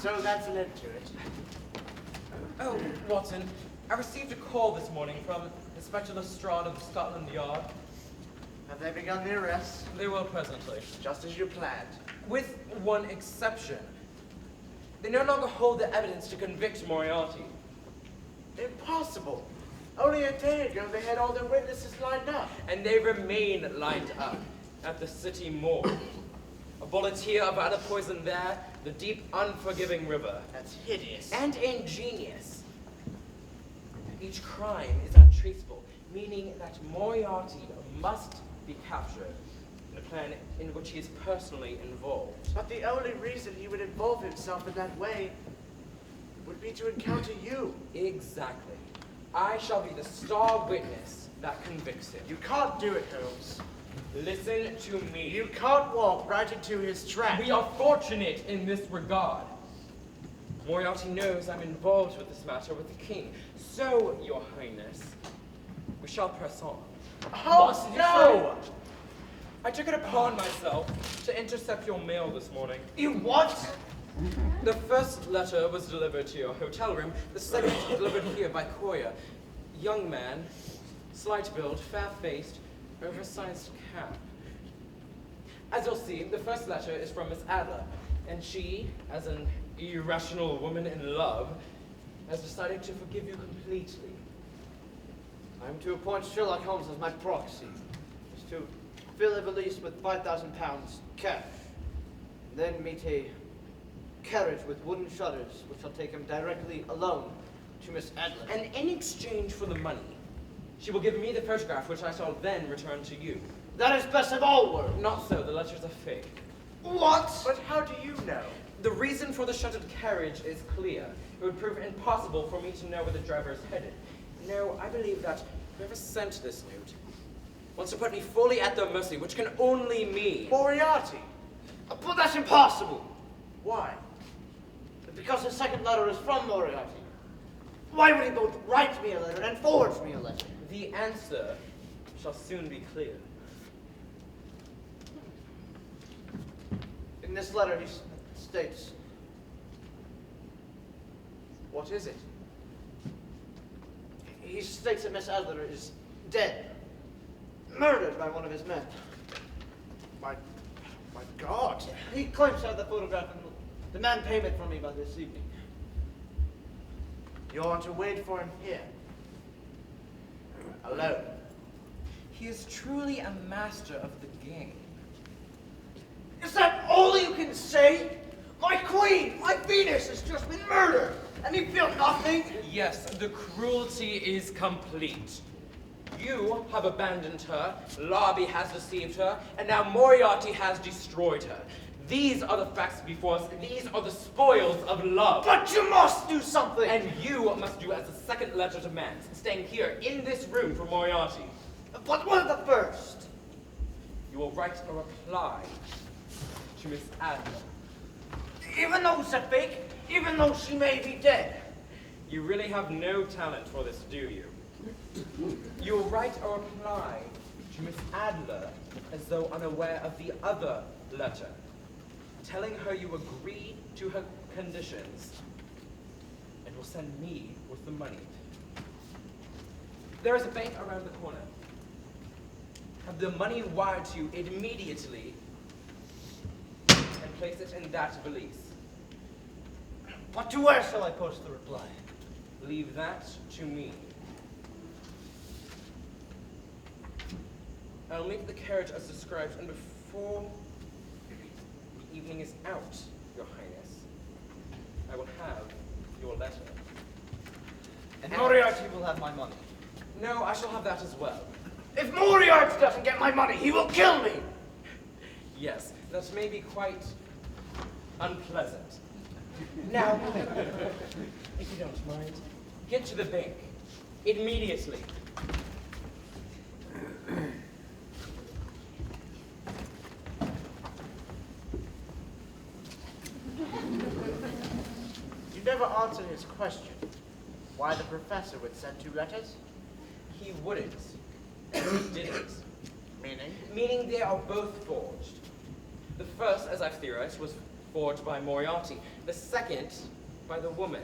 So that's an end to it. Oh, Watson, I received a call this morning from Inspector Lestrade of Scotland Yard. Have they begun the arrest? They will presently. Just as you planned. With one exception. They no longer hold the evidence to convict Moriarty. Impossible. Only a day ago they had all their witnesses lined up. And they remain lined up at the city morgue. A bullet here, a bladder poison there, the deep, unforgiving river. That's hideous. And ingenious. Each crime is untraceable, meaning that Moriarty must be captured in a plan in which he is personally involved. But the only reason he would involve himself in that way would be to encounter you. Exactly. I shall be the star witness that convicts him. You can't do it, Holmes. Listen to me. You can't walk right into his trap. We are fortunate in this regard. Moriarty knows I'm involved with this matter with the king. So, Your Highness, we shall press on. Holmes, no! I took it upon myself to intercept your mail this morning. You what? The first letter was delivered to your hotel room. The second delivered here by courier. Young man, slight build, fair-faced, oversized cap. As you'll see, the first letter is from Miss Adler, and she, as an irrational woman in love, has decided to forgive you completely. I'm to appoint Sherlock Holmes as my proxy. Is to fill a valise with £5,000 cash. Then meet a carriage with wooden shutters, which shall take him directly alone to Miss Adler. And in exchange for the money, she will give me the photograph, which I shall then return to you. That is best of all worlds. Not so, the letters are fake. What? But how do you know? The reason for the shuttered carriage is clear. It would prove impossible for me to know where the driver is headed. No, I believe that whoever sent this note wants to put me fully at their mercy, which can only mean... Moriarty. But that's impossible. Why? Because the second letter is from Moriarty. Why would he both write me a letter and forward me a letter? The answer shall soon be clear. In this letter he states, What is it? he states that Miss Adler is dead. Murdered by one of his men. My God. He claims to have the photograph and will demand payment from me by this evening. You want to wait for him here? Alone. He is truly a master of the game. Is that all you can say? My queen, my Venus, has just been murdered, and you feel nothing? Yes, the cruelty is complete. You have abandoned her, Larby has deceived her, and now Moriarty has destroyed her. These are the facts before us. These are the spoils of love. But you must do something! And you must do as the second letter demands, staying here in this room for Moriarty. But what of the first? You will write a reply to Miss Adler. Even though it's a fake, even though she may be dead. You really have no talent for this, do you? You will write a reply to Miss Adler as though unaware of the other letter, telling her you agree to her conditions and will send me with the money. There is a bank around the corner. Have the money wired to you immediately and place it in that valise. But to where shall I post the reply? Leave that to me. I'll make the carriage as described, and before the evening is out, Your Highness, I will have your letter. And Moriarty will have my money. No, I shall have that as well. If Moriarty doesn't get my money, he will kill me! Yes, that may be quite unpleasant. Now, if you don't mind, get to the bank immediately. You never answered his question. Why the professor would send 2 letters? He wouldn't. And he didn't. Meaning? Meaning they are both forged. The first, as I've theorized, was forged by Moriarty. The second, by the woman,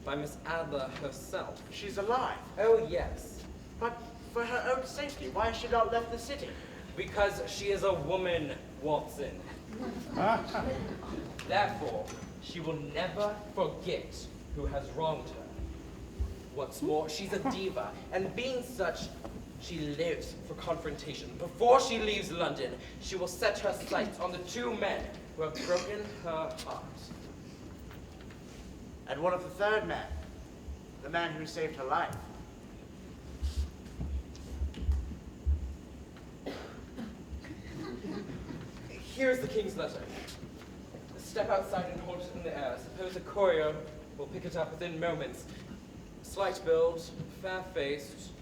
by Miss Adler herself. She's alive. Oh, yes. But for her own safety, why has she not left the city? Because she is a woman, Watson. Therefore, she will never forget who has wronged her. What's more, she's a diva, and being such, she lives for confrontation. Before she leaves London, she will set her sights on the 2 men who have broken her heart. And what of the third man? The man who saved her life? Here's the king's letter. Step outside and hold it in the air. Suppose a courier will pick it up within moments. Slight build, fair-faced,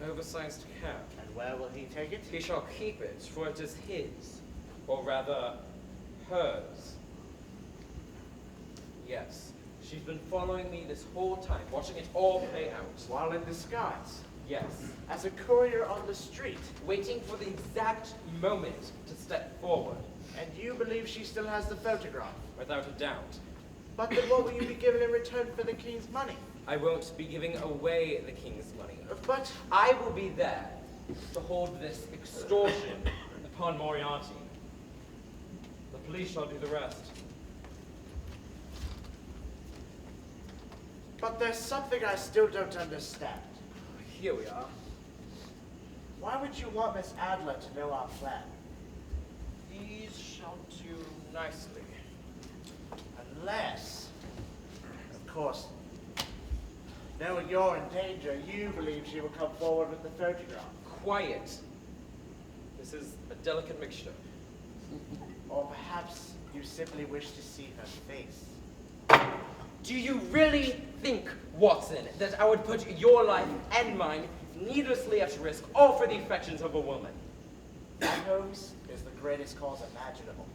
oversized cap. And where will he take it? He shall keep it, for it is his, or rather, hers. Yes, she's been following me this whole time, watching it all play out. While in disguise? Yes, As a courier on the street? waiting for the exact moment to step forward, And you believe she still has the photograph? without a doubt. But then what will you be given in return for the king's money? I won't be giving away the king's money. But I will be there to hold this extortion upon Moriarty. The police shall do the rest. there's something I still don't understand. Here we are. Why would you want Miss Adler to know our plan? These shall do nicely. Unless, of course, knowing you're in danger, you believe she will come forward with the photograph. Quiet. This is a delicate mixture. Or perhaps you simply wish to see her face. Do you really think, Watson, that I would put your life and mine needlessly at risk, all for the affections of a woman? That, Holmes, is the greatest cause imaginable.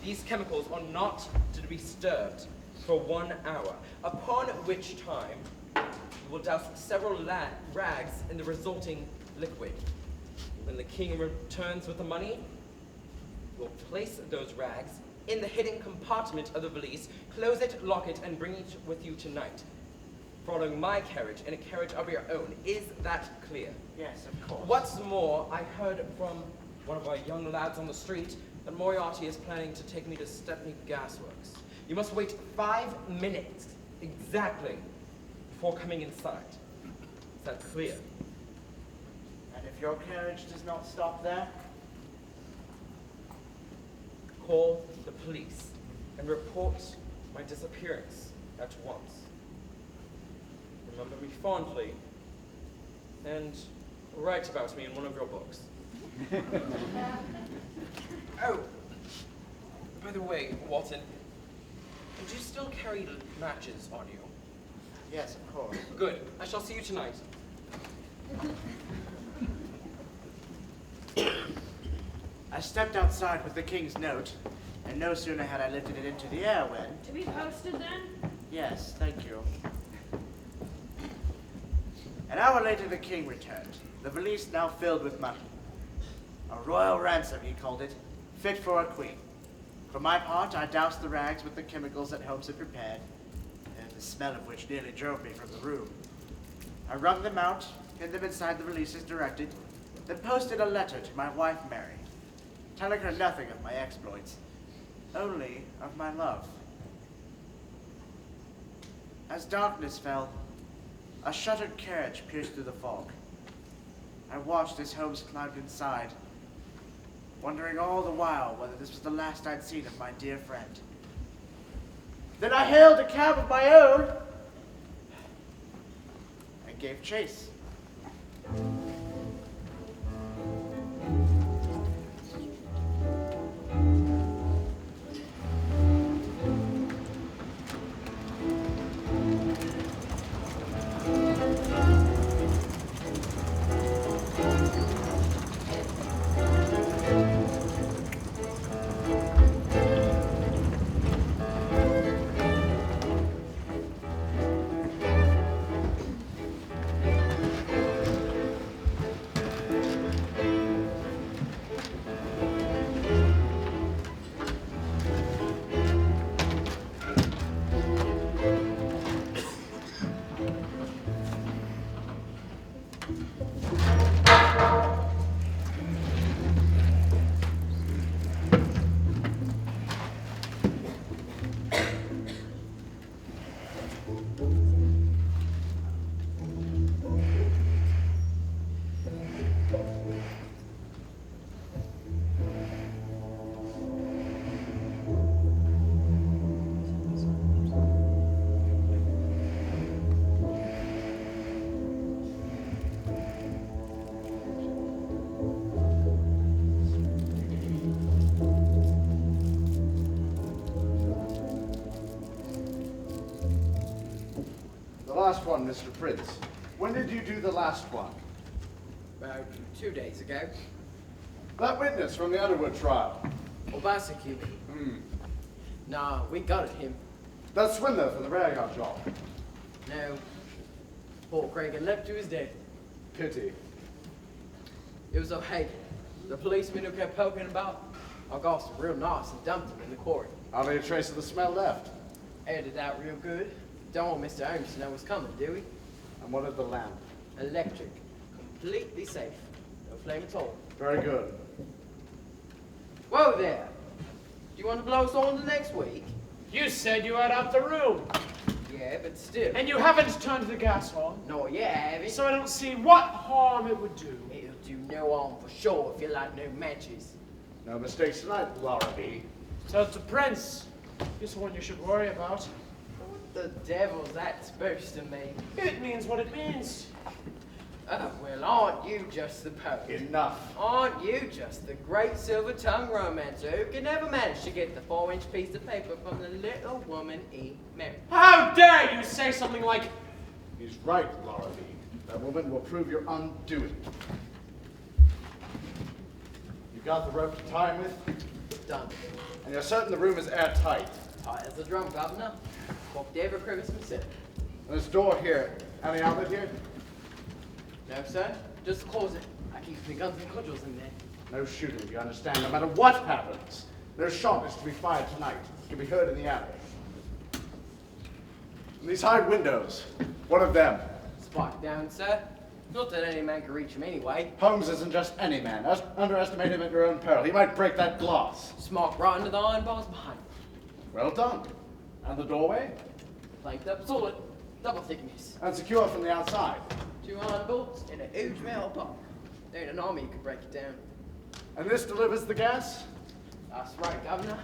These chemicals are not to be disturbed for 1 hour, upon which time you will douse several rags in the resulting liquid. When the king returns with the money, you will place those rags in the hidden compartment of the valise, close it, lock it, and bring it with you tonight, following my carriage and a carriage of your own. Is that clear? Yes, of course. What's more, I heard from one of our young lads on the street that Moriarty is planning to take me to Stepney Gasworks. You must wait 5 minutes exactly before coming inside. Is that clear? And if your carriage does not stop there? Call the police and report my disappearance at once. Remember me fondly and write about me in one of your books. Oh, by the way, Walton, do you still carry matches on you? Yes, of course. Good. I shall see you tonight. I stepped outside with the king's note, and no sooner had I lifted it into the air when... To be posted then? Yes, thank you. An hour later, the king returned, the valise now filled with money. A royal ransom, he called it, fit for a queen. For my part, I doused the rags with the chemicals that Holmes had prepared, and the smell of which nearly drove me from the room. I wrung them out, hid them inside the valise as directed, then posted a letter to my wife, Mary, telling her nothing of my exploits, only of my love. As darkness fell, a shuttered carriage pierced through the fog. I watched as Holmes climbed inside, wondering all the while whether this was the last I'd seen of my dear friend. Then I hailed a cab of my own and gave chase. last one, Mr. Prince. When did you do the last one? About 2 days ago. That witness from the Underwood trial. Or Bassett, you mean? Nah, we got him. That swindler for the railroad job. No. Poor Craig had leapt to his death. Pity. It was O'Hagan, the policeman who kept poking about. I got him real nice and dumped him in the quarry. Hardly a trace of the smell left. Aired it out real good. Don't want Mr. Holmes to know what's coming, do we? And what of the lamp? Electric. Completely safe. No flame at all. Very good. Whoa there! Do you want to blow us on to next week? You said you had out the room, Yeah, but still. and you haven't turned the gas on, Not yet, have you? so I don't see what harm it would do. It'll do no harm for sure if you light no matches. No mistakes tonight, Larrabee. Tell it to Prince. He's the one you should worry about. What the devil's that supposed to mean? It means what it means. Oh, well, aren't you just the poet? Enough. Aren't you just the great silver-tongued romancer who can never manage to get the 4-inch piece of paper from the little woman he married? How dare you say something like, He's right, Larrabee. That woman will prove your undoing. You got the rope to tie him with? Done. And you're certain the room is airtight? Tight as a drum, Governor. Locked every crevice himself. And this door here, any outlet here? No, sir. Just a closet. I keep my guns and cudgels in there. No shooting, do you understand? No matter what happens, no shot is to be fired tonight. It can be heard in the alley. And these high windows, what of them? Spike down, sir. Not that any man can reach him anyway. Holmes isn't just any man. Underestimate him at your own peril. He might break that glass. Smoke right into the iron bars behind him. Well done. And the doorway? Planked up solid. Double thickness. And secure from the outside. 2 iron bolts in a huge metal bar. There ain't an army who could break it down. And this delivers the gas? That's right, Governor.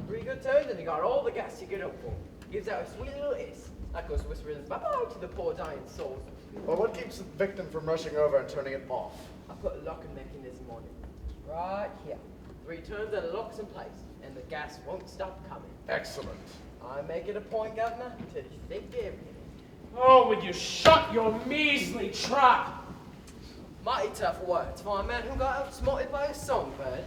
3 good turns and you got all the gas you get up for. Gives out a sweet little hiss. That goes whispering bye-bye to the poor dying souls. Well, what keeps the victim from rushing over and turning it off? I put a locking mechanism on it. Right here. 3 turns and it locks in place. And the gas won't stop coming. Excellent. I make it a point, Governor, to think everything. oh, would you shut your measly trap? Mighty tough words for a man who got outsmarted by a songbird.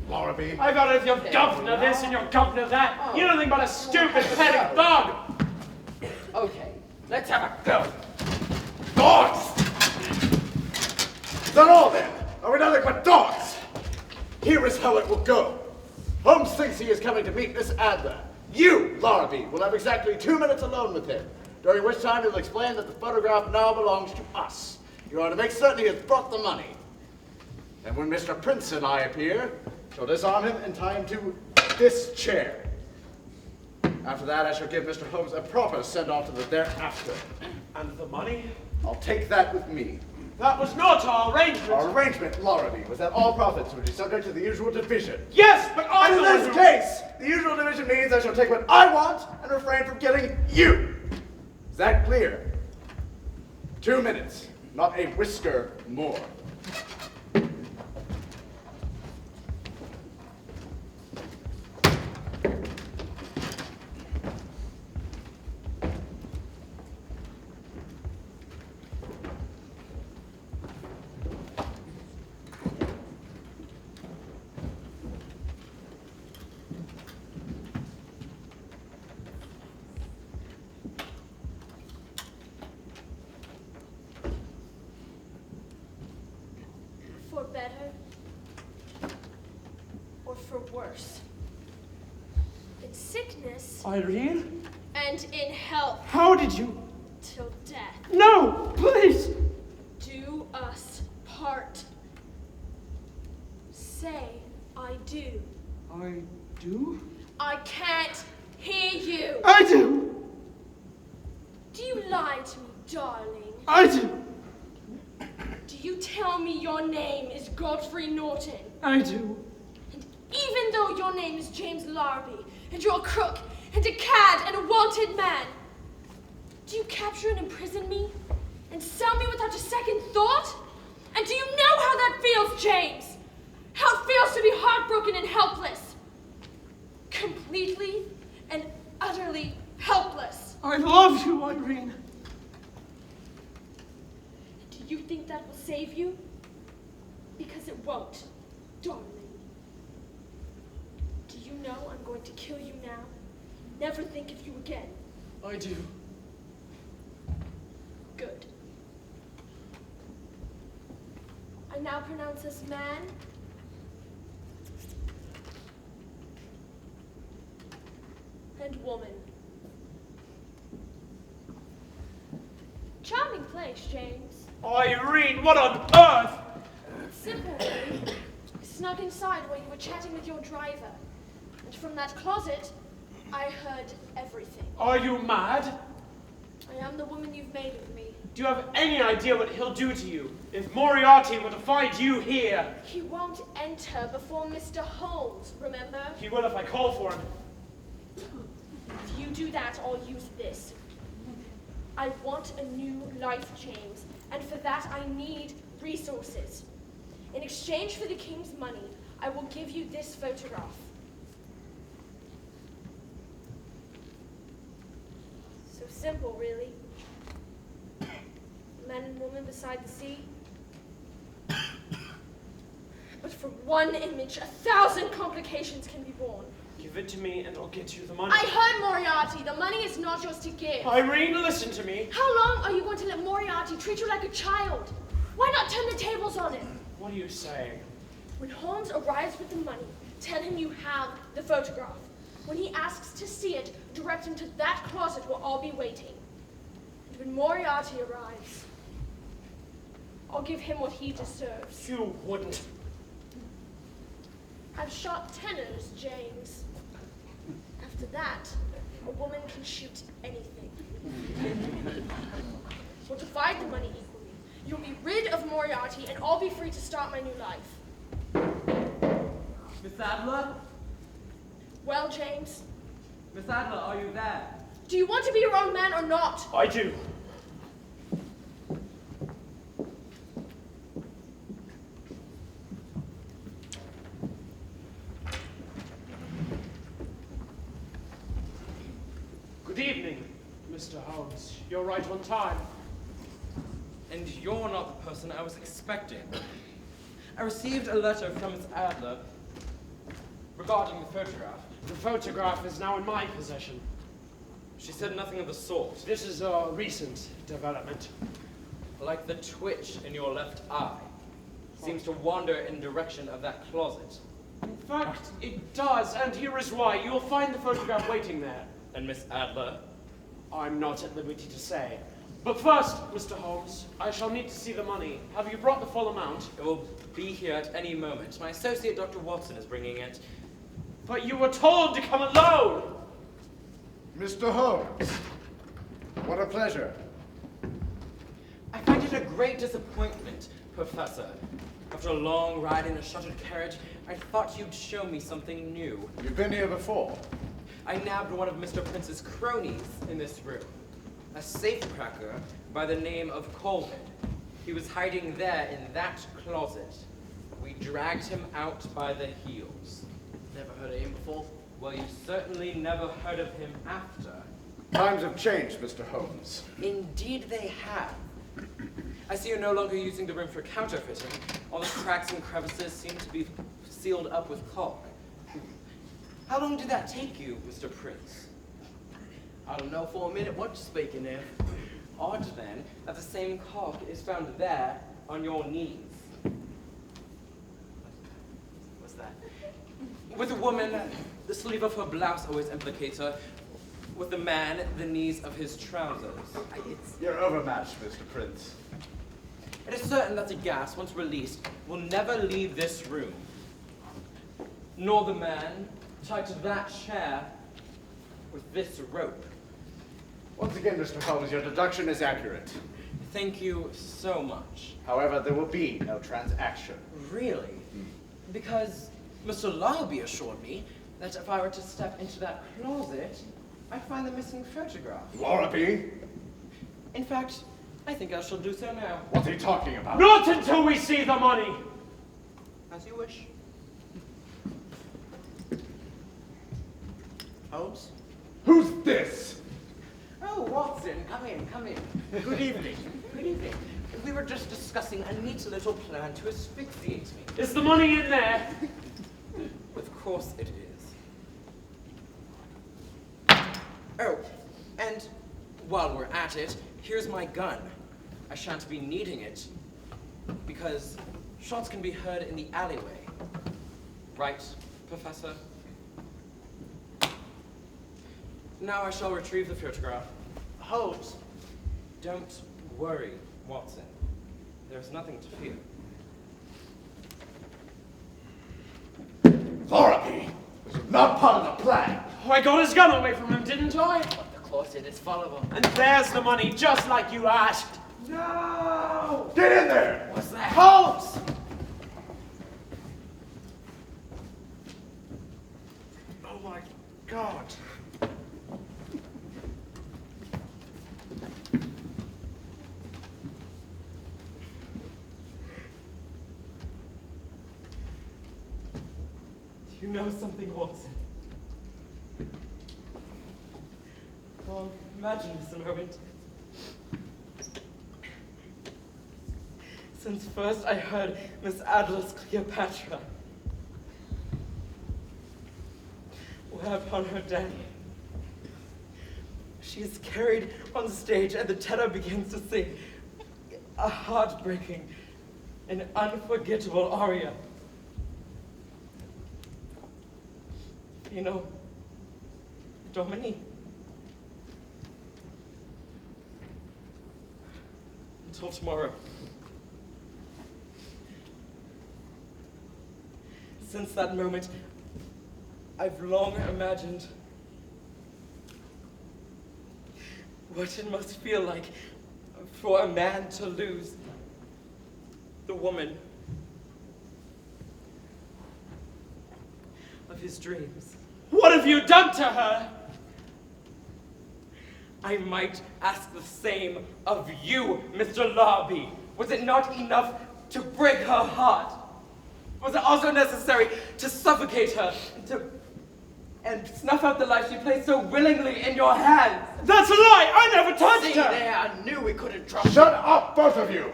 Larrabee. I got it, your governor this and your governor that. You're nothing but a stupid panic bug. Okay, let's have a go. Dogs! Is that all then? Are we nothing but dogs? Here is how it will go. Holmes thinks he is coming to meet Miss Adler. You, Larrabee, will have exactly 2 minutes alone with him, during which time he'll explain that the photograph now belongs to us. You are to make certain he has brought the money. And when Mr. Prince and I appear, shall disarm him and tie him to this chair. After that, I shall give Mr. Holmes a proper send-off to the thereafter. And the money? I'll take that with me. That was not our arrangement. Our arrangement, Larrabee, was that all profits would be subject to the usual division. Yes, but And in I this case, the usual division means I shall take what I want and refrain from killing you. Is that clear? 2 minutes, not a whisker more. For better or for worse. In sickness Irene? and in health How did you? till death. No, please. Do us part. Say, I do. I do? I can't hear you. I do. Do you lie to me, darling? I do. Do you tell me your name is Godfrey Norton? I do. And even though your name is James Larrabee, and you're a crook, and a cad, and a wanted man, do you capture and imprison me? And sell me without a second thought? And do you know how that feels, James? How it feels to be heartbroken and helpless? Completely and utterly helpless. I love you, Irene. save you? Because it won't, darling. Do you know I'm going to kill you now? Never think of you again. I do. Good. I now pronounce this man and woman. Charming place, James. Irene, what on earth? Simple, really. I snuck inside while you were chatting with your driver. And from that closet, I heard everything. Are you mad? I am the woman you've made of me. Do you have any idea what he'll do to you if Moriarty were to find you here? He won't enter before Mr. Holmes, remember? He will if I call for him. If you do that, I'll use this. I want a new life, James, and for that I need resources. In exchange for the king's money, I will give you this photograph. So simple, really. Man and woman beside the sea. But from one image, 1,000 complications can be born. Give it to me and I'll get you the money. I heard Moriarty. The money is not yours to give. Irene, listen to me. How long are you going to let Moriarty treat you like a child? Why not turn the tables on him? What are you saying? When Holmes arrives with the money, tell him you have the photograph. When he asks to see it, direct him to that closet where I'll be waiting. And when Moriarty arrives, I'll give him what he deserves. You wouldn't. I've shot tenors, James. After that, a woman can shoot anything. We'll divide the money equally. You'll be rid of Moriarty, and I'll be free to start my new life. Miss Adler? Well, James, Miss Adler, are you there? do you want to be your own man or not? I do. Good evening, Mr. Holmes. You're right on time. And you're not the person I was expecting. I received a letter from Miss Adler regarding the photograph. The photograph is now in my possession. She said nothing of the sort. This is a recent development. Like the twitch in your left eye. Seems to wander in the direction of that closet. In fact, it does, and here is why. You'll find the photograph waiting there. And Miss Adler? I'm not at liberty to say. But first, Mr. Holmes, I shall need to see the money. Have you brought the full amount? It will be here at any moment. My associate, Dr. Watson, is bringing it. But you were told to come alone! Mr. Holmes, what a pleasure. I find it a great disappointment, Professor. After a long ride in a shuttered carriage, I thought you'd show me something new. You've been here before. I nabbed one of Mr. Prince's cronies in this room. A safecracker by the name of Colvin. He was hiding there in that closet. We dragged him out by the heels. Never heard of him before. Well, you certainly never heard of him after. Times have changed, Mr. Holmes. Indeed they have. I see you're no longer using the room for counterfeiting. All the cracks and crevices seem to be sealed up with caulk. How long did that take you, Mr. Prince? I don't know for a minute what you're speaking of. Odd, then, that the same caulk is found there on your knees. What's that? With a woman, the sleeve of her blouse always implicates her. With the man, the knees of his trousers. You're overmatched, Mr. Prince. It is certain that the gas, once released, will never leave this room. Nor the man tied to that chair with this rope. Once again, Mr. Holmes, your deduction is accurate. Thank you so much. However, there will be no transaction. Really? Because Mr. Larby assured me that if I were to step into that closet, I'd find the missing photograph. Larrabee? In fact, I think I shall do so now. What's he talking about? Not until we see the money! As you wish. Holmes? Who's this? Oh, Watson, come in, come in. Good evening. Good evening. and we were just discussing a neat little plan to asphyxiate me. Is the money in there? Of course it is. Oh, and while we're at it, here's my gun. I shan't be needing it, because shots can be heard in the alleyway. Right, Professor? Now I shall retrieve the photograph. Holmes, Don't worry, Watson. There's nothing to fear. Authority was not part of the plan. Oh, I got his gun away from him, didn't I? What the claw said is follow him. And there's the money, just like you asked. No! Get in there! What's that? Holmes! oh my God. You know something, Watson? Well, imagine this a moment. Since first I heard Miss Adler's Cleopatra, whereupon her death, she is carried on the stage and the tenor begins to sing a heartbreaking and unforgettable aria. You know, Dominique. Until tomorrow. Since that moment, I've long imagined what it must feel like for a man to lose the woman of his dreams. What have you done to her? I might ask the same of you, Mr. Larby. Was it not enough to break her heart? Was it also necessary to suffocate her and snuff out the life she placed so willingly in your hands? That's a lie! I never touched See her! there, I knew we couldn't trust Shut up, both of you!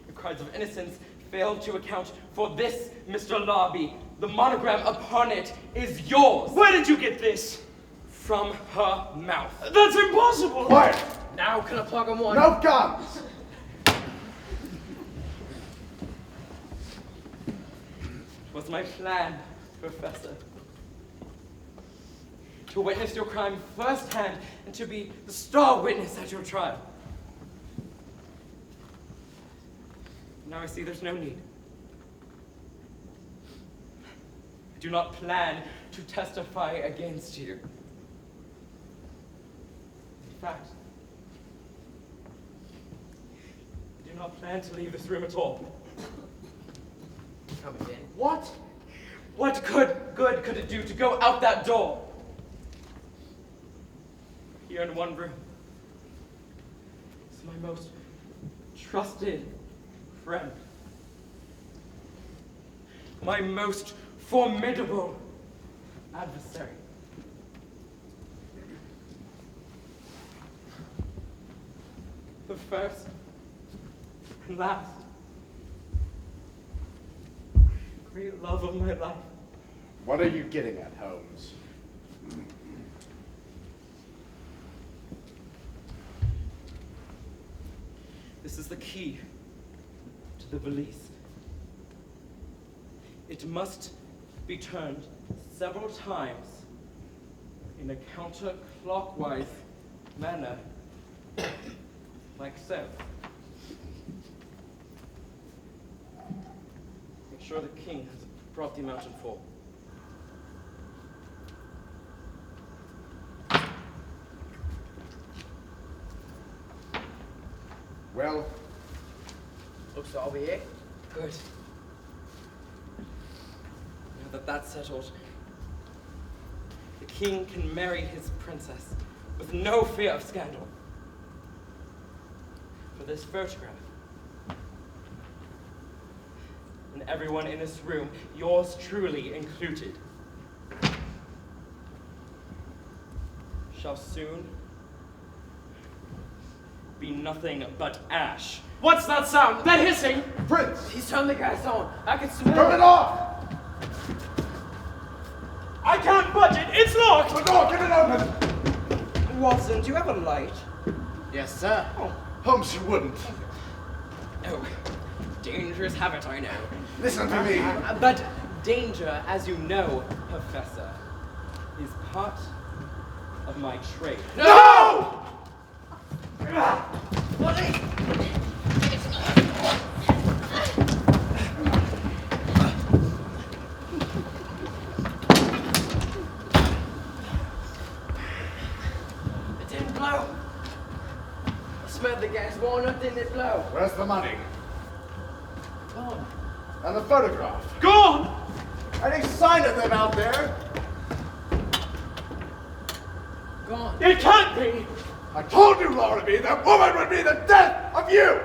Your cries of innocence failed to account for this, Mr. Larby. The monogram upon it is yours. Where did you get this? From her mouth. That's impossible! Quiet! Now can I plug him one? No guns! It was my plan, Professor. To witness your crime firsthand and to be the star witness at your trial. Now I see there's no need. I do not plan to testify against you. In fact, I do not plan to leave this room at all. Come again. What? What good could it do to go out that door? Here in one room is my most trusted friend. My most formidable adversary. The first and last great love of my life. What are you getting at, Holmes? This is the key to the valise. It must be turned several times in a counterclockwise manner, like so. Make sure the king has brought the amount in full. Well, Looks to all be it. Good. Now that that's settled, the king can marry his princess with no fear of scandal. For this photograph, and everyone in this room, yours truly included, shall soon be nothing but ash. What's that sound? That hissing? Prince, He's turned the gas on. I can smell turn it off! I can't budge it. It's locked. The door, get it open! Watson, do you have a light? Yes, sir. Holmes, you wouldn't. Oh, dangerous habit, I know. Listen to me. But danger, as you know, Professor, is part of my trade. No! It didn't blow. I smelled the gas warm up, didn't it blow? Where's the money? Gone. And the photograph? Gone. Any sign of them out there? Gone. It can't be. I told you, Lorraby, that woman would be the death of you!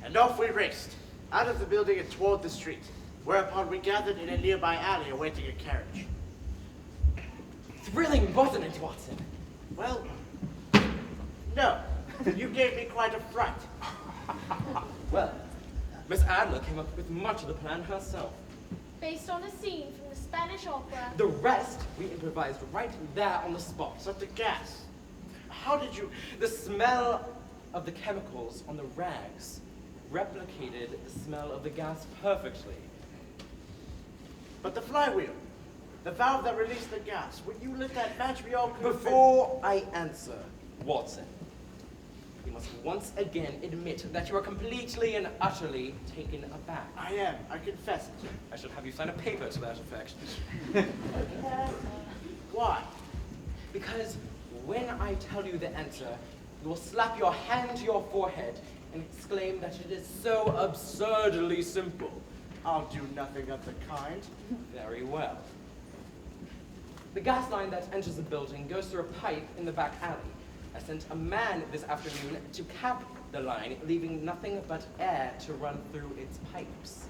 And off we raced, out of the building and toward the street, whereupon we gathered in a nearby alley awaiting a carriage. Thrilling, wasn't it, Watson? Well, no. You gave me quite a fright. Well, Miss Adler came up with much of the plan herself. Based on a scene from the Spanish opera. The rest we improvised right there on the spot. But the gas, how did you... The smell of the chemicals on the rags replicated the smell of the gas perfectly. But the flywheel, the valve that released the gas, when you lit that match, we all could have been- Before I answer, Watson, you must once again admit that you are completely and utterly taken aback. I am, I confess it. I should have you sign a paper to that effect. Why? Because when I tell you the answer, you will slap your hand to your forehead and exclaim that it is so absurdly simple. I'll do nothing of the kind. Very well. The gas line that enters the building goes through a pipe in the back alley. I sent a man this afternoon to cap the line, leaving nothing but air to run through its pipes.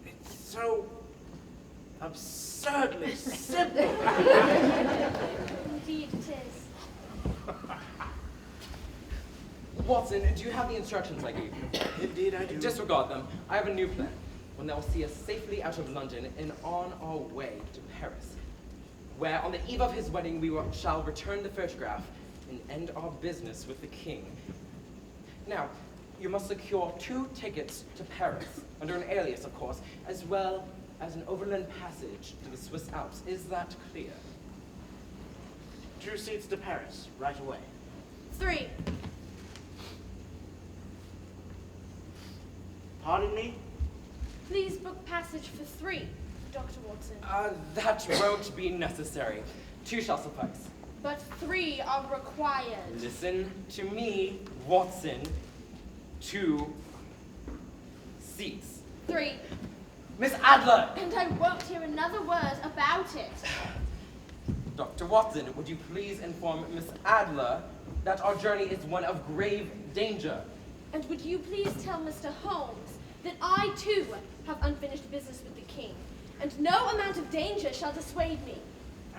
It's so absurdly simple. Indeed it is. Watson, do you have the instructions I gave you? Indeed I do. Disregard them. I have a new plan, one that will see us safely out of London and on our way to Paris, where on the eve of his wedding shall return the photograph and end our business with the king. Now, you must secure 2 tickets to Paris, under an alias, of course, as well as an overland passage to the Swiss Alps. Is that clear? 2 seats to Paris, right away. 3. Pardon me? Please book passage for 3, Dr. Watson. That won't be necessary. 2 shall suffice. But 3 are required. Listen to me, Watson. 2 seats. 3. Miss Adler! And I won't hear another word about it. Dr. Watson, would you please inform Miss Adler that our journey is one of grave danger? And would you please tell Mr. Holmes that I, too, have unfinished business with the king, and no amount of danger shall dissuade me.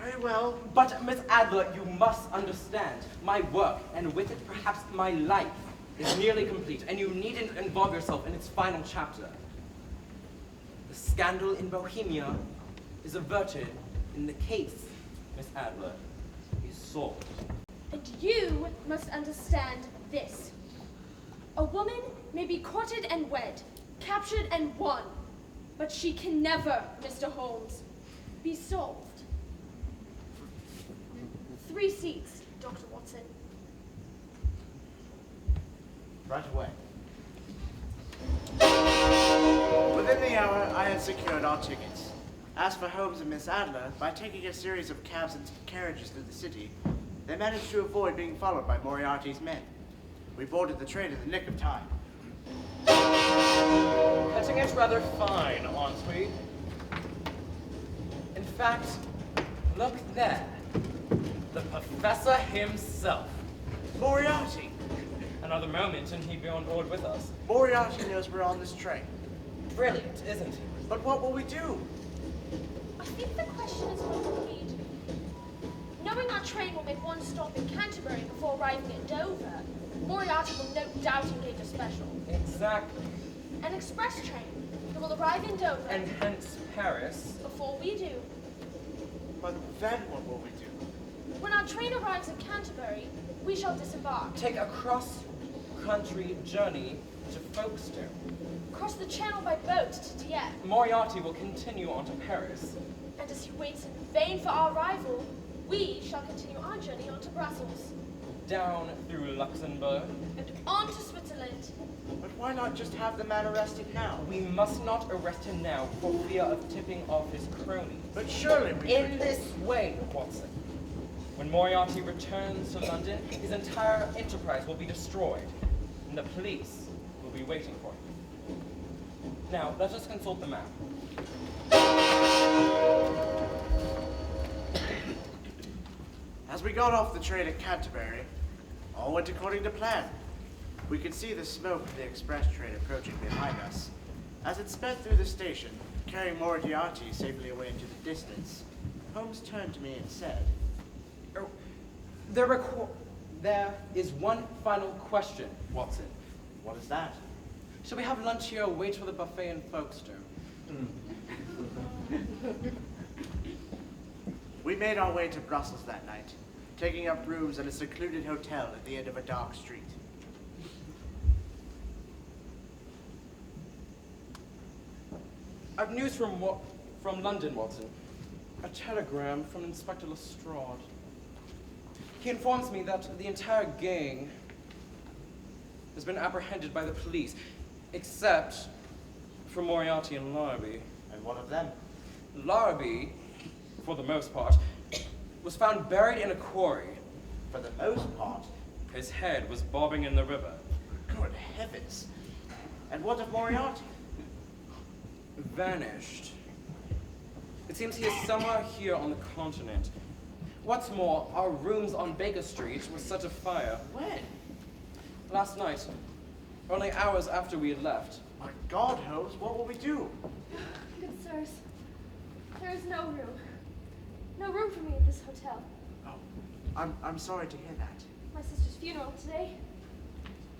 Very well. But, Miss Adler, you must understand, my work, and with it perhaps my life, is nearly complete, and you needn't involve yourself in its final chapter. The scandal in Bohemia is averted, and the case, Miss Adler, is solved. And you must understand this. A woman may be courted and wed, captured and won, but she can never, Mr. Holmes, be solved. 3 seats, Dr. Watson. Right away. Within the hour, I had secured our tickets. As for Holmes and Miss Adler, by taking a series of cabs and carriages through the city, they managed to avoid being followed by Moriarty's men. We boarded the train in the nick of time. Catching it rather fine, aren't we? In fact, look there. The professor himself. Moriarty! Another moment and he'd be on board with us. Moriarty knows we're on this train. Brilliant, isn't he? But what will we do? I think the question is what we need. Knowing our train will make one stop in Canterbury before arriving at Dover, Moriarty will no doubt engage a special. Exactly. An express train that will arrive in Dover And hence Paris. before we do. But then what will we do? When our train arrives at Canterbury, we shall disembark. Take a cross-country journey to Folkestone. Cross the channel by boat to Dieppe. Moriarty will continue on to Paris. And as he waits in vain for our arrival, we shall continue our journey on to Brussels. Down through Luxembourg. And on to Switzerland. But why not just have the man arrested now? We must not arrest him now for fear of tipping off his cronies. But surely we In could... this way, Watson. When Moriarty returns to London, his entire enterprise will be destroyed, and the police will be waiting for him. Now, let us consult the map. As we got off the train at Canterbury, all went according to plan. We could see the smoke of the express train approaching behind us. As it sped through the station, carrying Moriarty safely away into the distance, Holmes turned to me and said, Oh, there is one final question, Watson. "What is that?" Shall we have lunch here or wait for the buffet in Folkestone? We made our way to Brussels that night, taking up rooms at a secluded hotel at the end of a dark street. I've news from London, Watson. A telegram from Inspector Lestrade. He informs me that the entire gang has been apprehended by the police, except for Moriarty and Larrabee. And one of them? Larrabee, for the most part, was found buried in a quarry. For the most part? His head was bobbing in the river. Good heavens. And what of Moriarty? Vanished. It seems he is somewhere here on the continent. What's more, our rooms on Baker Street were set afire. When? Last night, only hours after we had left. My God, Holmes, what will we do? Good sirs, there is no room. No room for me at this hotel. Oh, I'm sorry to hear that. My sister's funeral today.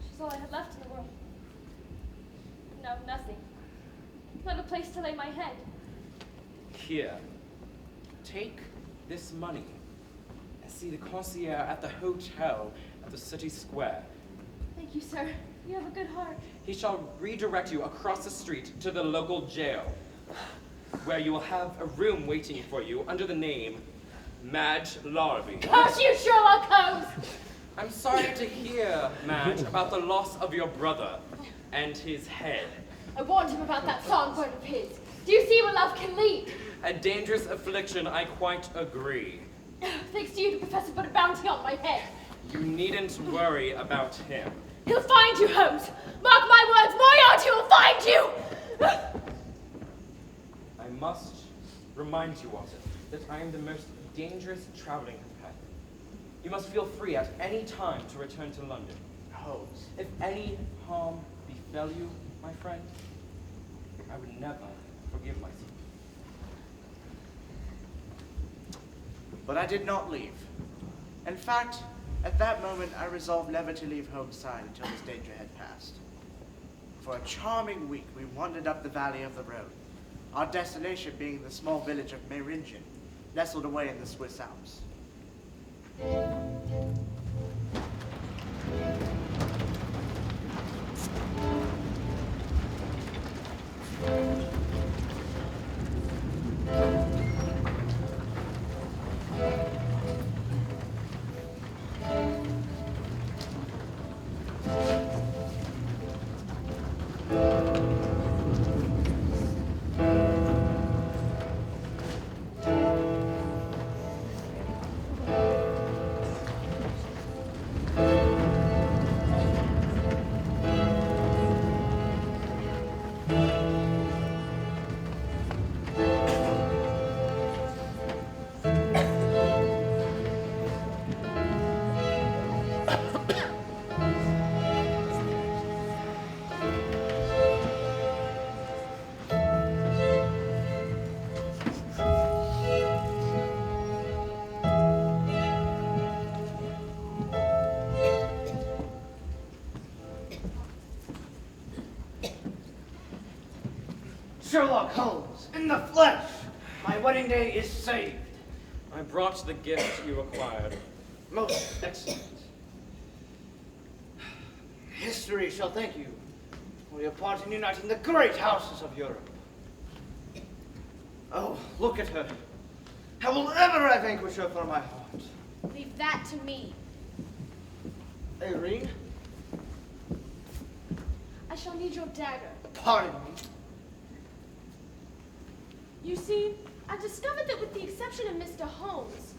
She's all I had left in the world. No, nothing. Not a place to lay my head. Here, take this money and see the concierge at the hotel at the city square. Thank you, sir. You have a good heart. He shall redirect you across the street to the local jail, where you will have a room waiting for you under the name Madge Larrabee. Curse you, Sherlock Holmes! I'm sorry to hear, Madge, about the loss of your brother and his head. I warned him about that songbird of his. Do you see where love can lead? A dangerous affliction, I quite agree. Thanks to you, the professor put a bounty on my head. You needn't worry about him. He'll find you, Holmes. Mark my words, Moriarty will find you! I must remind you, Watson, that I am the most dangerous traveling companion. You must feel free at any time to return to London. Holmes. If any harm befell you, my friend, I would never forgive myself. But I did not leave. In fact, at that moment, I resolved never to leave Holmes' side until this danger had passed. For a charming week, we wandered up the valley of the Rhone, our destination being the small village of Meyringen, nestled away in the Swiss Alps. Sherlock Holmes, in the flesh. My wedding day is saved. I brought the gift you required. Most excellent. History shall thank you for your part in uniting the great houses of Europe. Oh, look at her. How will ever I vanquish her from my heart? Leave that to me. Irene, I shall need your dagger. pardon me. You see, I discovered that with the exception of Mr. Holmes,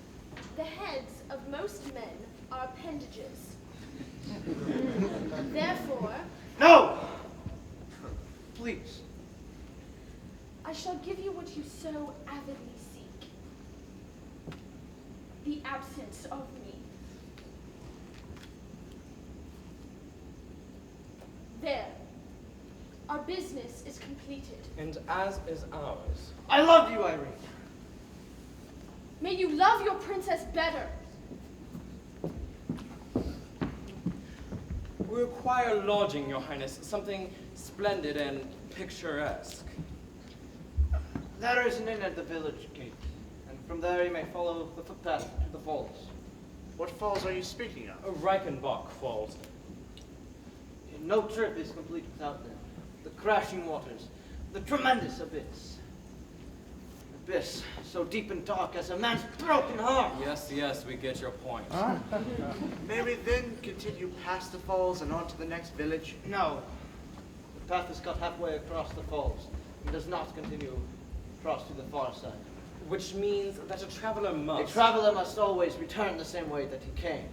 the heads of most men are appendages. Therefore, No! Please. I shall give you what you so avidly seek. The absence of me. There. Our business is completed. And as is ours. I love you, Irene. May you love your princess better. We require lodging, Your Highness, something splendid and picturesque. There is an inn at the village gate, and from there you may follow the footpath to the falls. What falls are you speaking of? Reichenbach Falls. No trip is complete without them. The crashing waters, the tremendous abyss. Abyss so deep and dark as a man's broken heart. Yes, yes, we get your point. May we then continue past the falls and on to the next village? No. The path is cut halfway across the falls and does not continue across to the far side. Which means that a traveler A must... traveler must always return the same way that he came.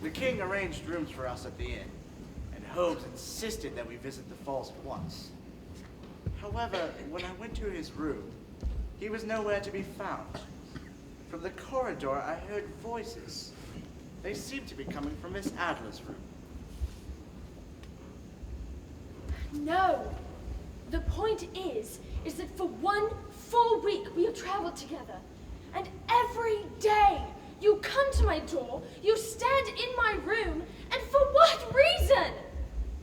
The king arranged rooms for us at the inn, and Holmes insisted that we visit the falls at once. However, when I went to his room, he was nowhere to be found. From the corridor, I heard voices. They seemed to be coming from Miss Adler's room. No. The point is that for 1 full week we have traveled together. And every day you come to my door, you stand in my room, and for what reason?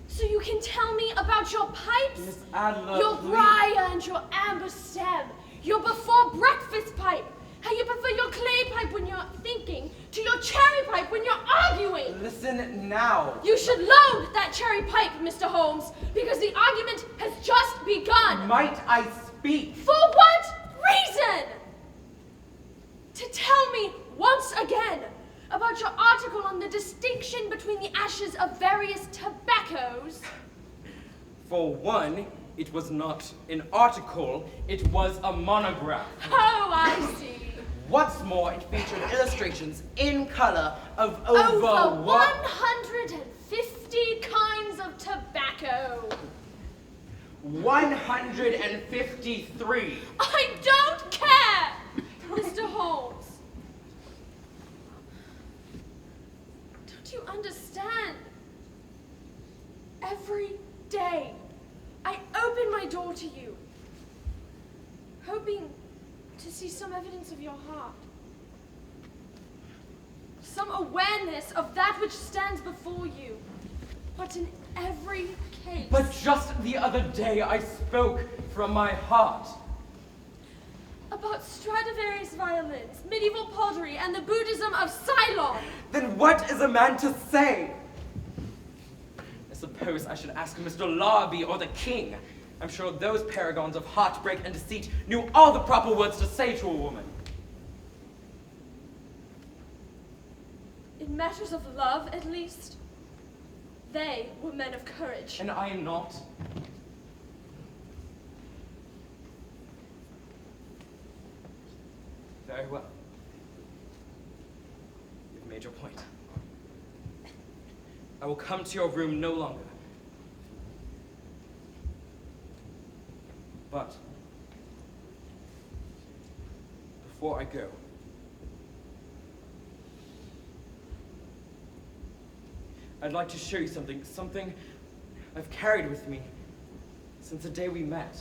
So you can tell me about your pipes, Miss Adler, your please. briar and your amber stem, your before breakfast pipe, how you prefer your clay pipe when you're thinking to your cherry pipe when you're arguing. Listen now. You should load that cherry pipe, Mr. Holmes, because the argument has just begun. Might I speak? For what reason? To tell me once again about your article on the distinction between the ashes of various tobaccos. For one, it was not an article, it was a monograph. Oh, I see. What's more, it featured illustrations in color of Over over 150 kinds of tobacco. 153. I don't care, Mr. Holmes. Don't you understand? Every day, I open my door to you, hoping to see some evidence of your heart. Some awareness of that which stands before you. But in every case... But just the other day I spoke from my heart. About Stradivarius violins, medieval pottery, and the Buddhism of Ceylon. Then what is a man to say? I suppose I should ask Mr. Larby or the king. I'm sure those paragons of heartbreak and deceit knew all the proper words to say to a woman. In matters of love, at least, they were men of courage. And I am not. Very well. You've made your point. I will come to your room no longer. But before I go, I'd like to show you something I've carried with me since the day we met.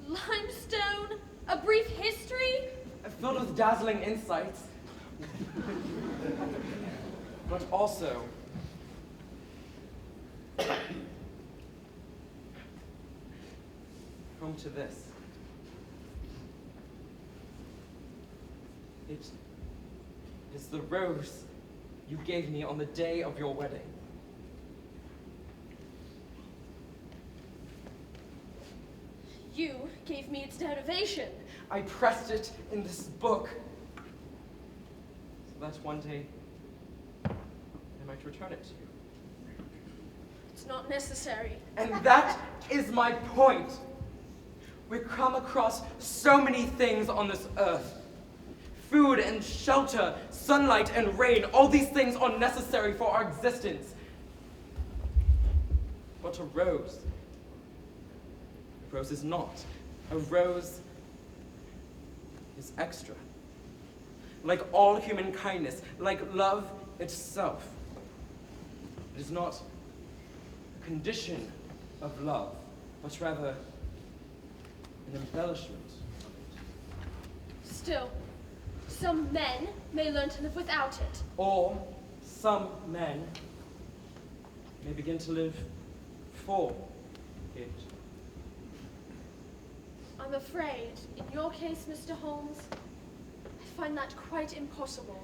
Limestone? A brief history? filled with dazzling insights, but also home to this. It is the rose you gave me on the day of your wedding. You gave me its derivation. I pressed it in this book so that one day I might return it to you. It's not necessary. And that is my point. We come across so many things on this earth. Food and shelter, sunlight and rain, all these things are necessary for our existence. But a rose is not. A rose is extra. Like all human kindness, like love itself. It is not a condition of love, but rather an embellishment of it. Still, some men may learn to live without it. Or some men may begin to live for it. I'm afraid, in your case, Mr. Holmes, I find that quite impossible.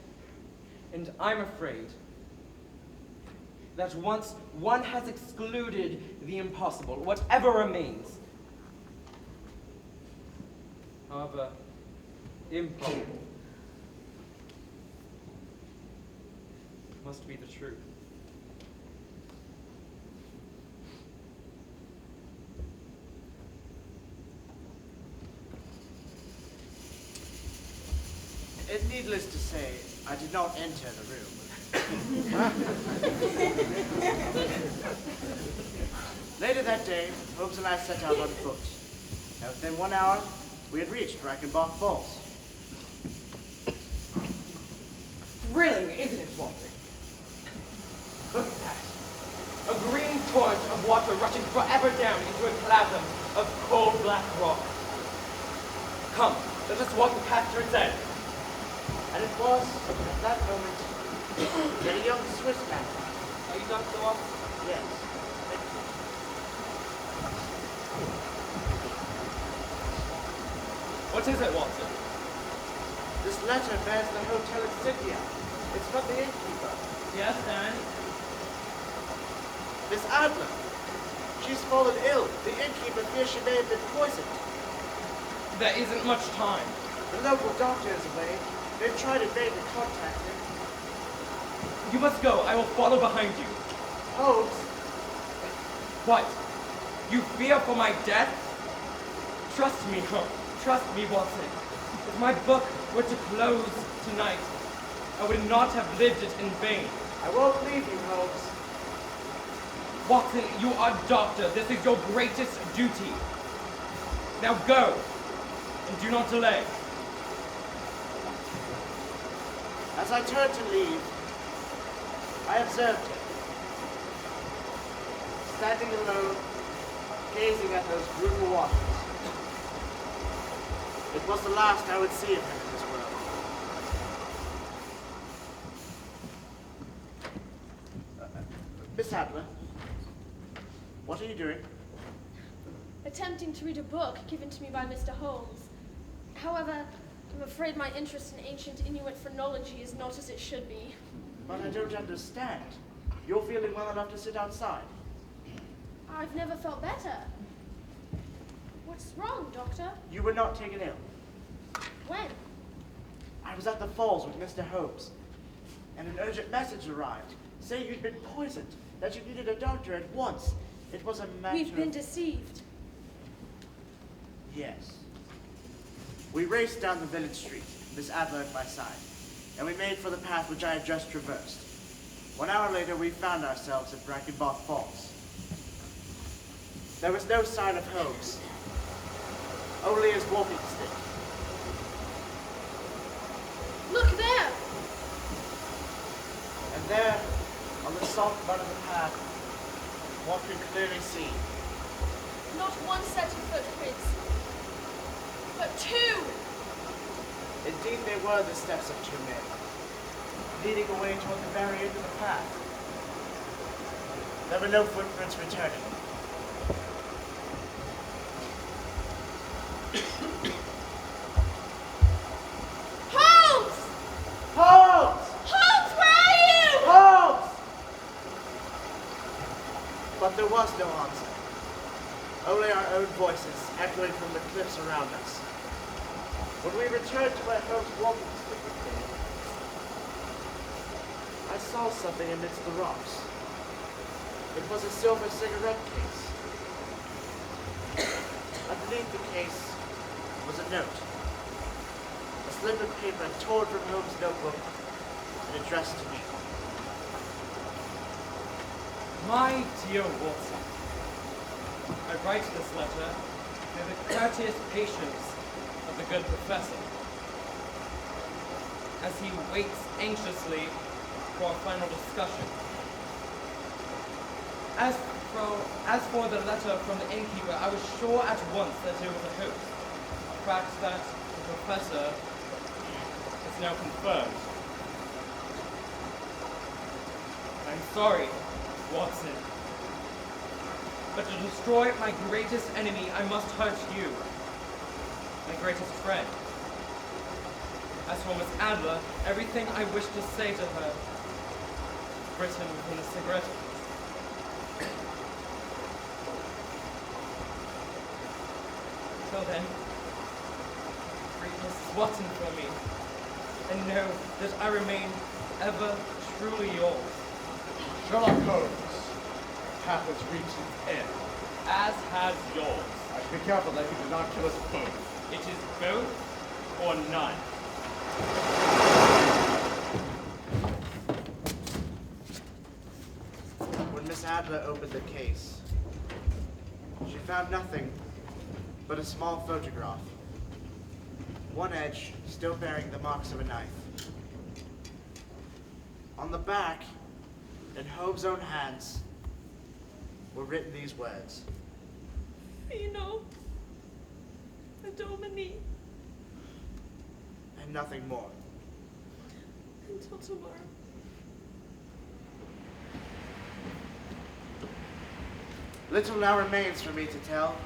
And I'm afraid that once one has excluded the impossible, whatever remains, however improbable, must be the truth. Needless to say, I did not enter the room. Later that day, Holmes and I set out on foot. And within 1 hour, we had reached Reichenbach Falls. Thrilling, isn't it, Walter? Look at that. A green torrent of water rushing forever down into a chasm of cold black rock. Come, let us walk the path to its end. And it was, at that moment, that a young Swiss man. Are you Dr. Watson? Yes. Thank you. What is it, Watson? This letter bears the hotel insignia. It's from the innkeeper. Yes, and? Miss Adler. She's fallen ill. The innkeeper fears she may have been poisoned. There isn't much time. The local doctor is away. They've tried in vain to contact him. You must go. I will follow behind you. Holmes, What? You fear for my death? Trust me, Holmes. Trust me, Watson. If my book were to close tonight, I would not have lived it in vain. I won't leave you, Holmes. Watson, you are doctor. This is your greatest duty. Now go, and do not delay. As I turned to leave, I observed him, standing alone, gazing at those brutal waters. It was the last I would see of him in this world. Miss Adler, what are you doing? Attempting to read a book given to me by Mr. Holmes. However, I'm afraid my interest in ancient Inuit phrenology is not as it should be. But I don't understand. You're feeling well enough to sit outside. I've never felt better. What's wrong, Doctor? You were not taken ill. When? I was at the falls with Mr. Holmes, and an urgent message arrived, saying you'd been poisoned, that you needed a doctor at once. It was a matter We've been of... deceived. Yes. We raced down the village street, Miss Adler at my side, and we made for the path which I had just traversed. 1 hour later, we found ourselves at Reichenbach Falls. There was no sign of Holmes, only his walking stick. Look there! And there, on the soft mud of the path, one could clearly see. Not one set of footprints, but two! Indeed, they were the steps of two men, leading away toward the very end of the path. There were no footprints returning. Holmes! Holmes! Holmes, where are you? Holmes! But there was no answer. Only our own voices echoing from the cliffs around us. When we returned to where Holmes' walking stick was hidden, I saw something amidst the rocks. It was a silver cigarette case. Underneath the case was a note. A slip of paper torn from Holmes' notebook and addressed to me. My dear Watson, I write this letter with the courteous patience of the good professor, as he waits anxiously for a final discussion. As for the letter from the innkeeper, I was sure at once that it was a hoax, a fact that the professor is now confirmed. I'm sorry, Watson, but to destroy my greatest enemy, I must hurt you, my greatest friend. As for Miss Adler, everything I wish to say to her is written within a cigarette. Till then, greet Mrs. Watson for me, and know that I remain ever truly yours. Sherlock Holmes, the path has reached its end. As has yours. I should be careful that you do not kill us both. It is both or none. When Miss Adler opened the case, she found nothing but a small photograph. One edge still bearing the marks of a knife. On the back, in Holmes' own hands, were written these words. Fino. Domini. And nothing more. Until tomorrow. Little now remains for me to tell.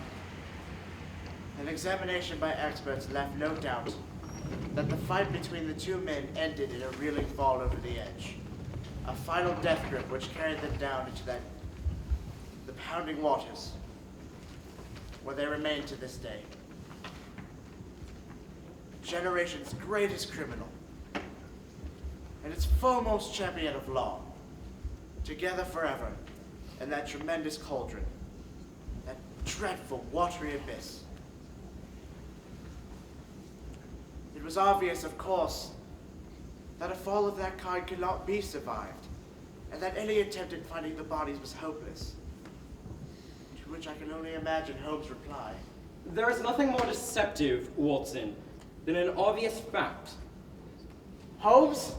An examination by experts left no doubt that the fight between the two men ended in a reeling fall over the edge. A final death grip which carried them down into the pounding waters, where they remain to this day. Generation's greatest criminal and its foremost champion of law, together forever in that tremendous cauldron, that dreadful watery abyss. It was obvious, of course, that a fall of that kind could not be survived, and that any attempt at finding the bodies was hopeless. To which I can only imagine Holmes' reply. There is nothing more deceptive, Watson, than an obvious fact. Holmes?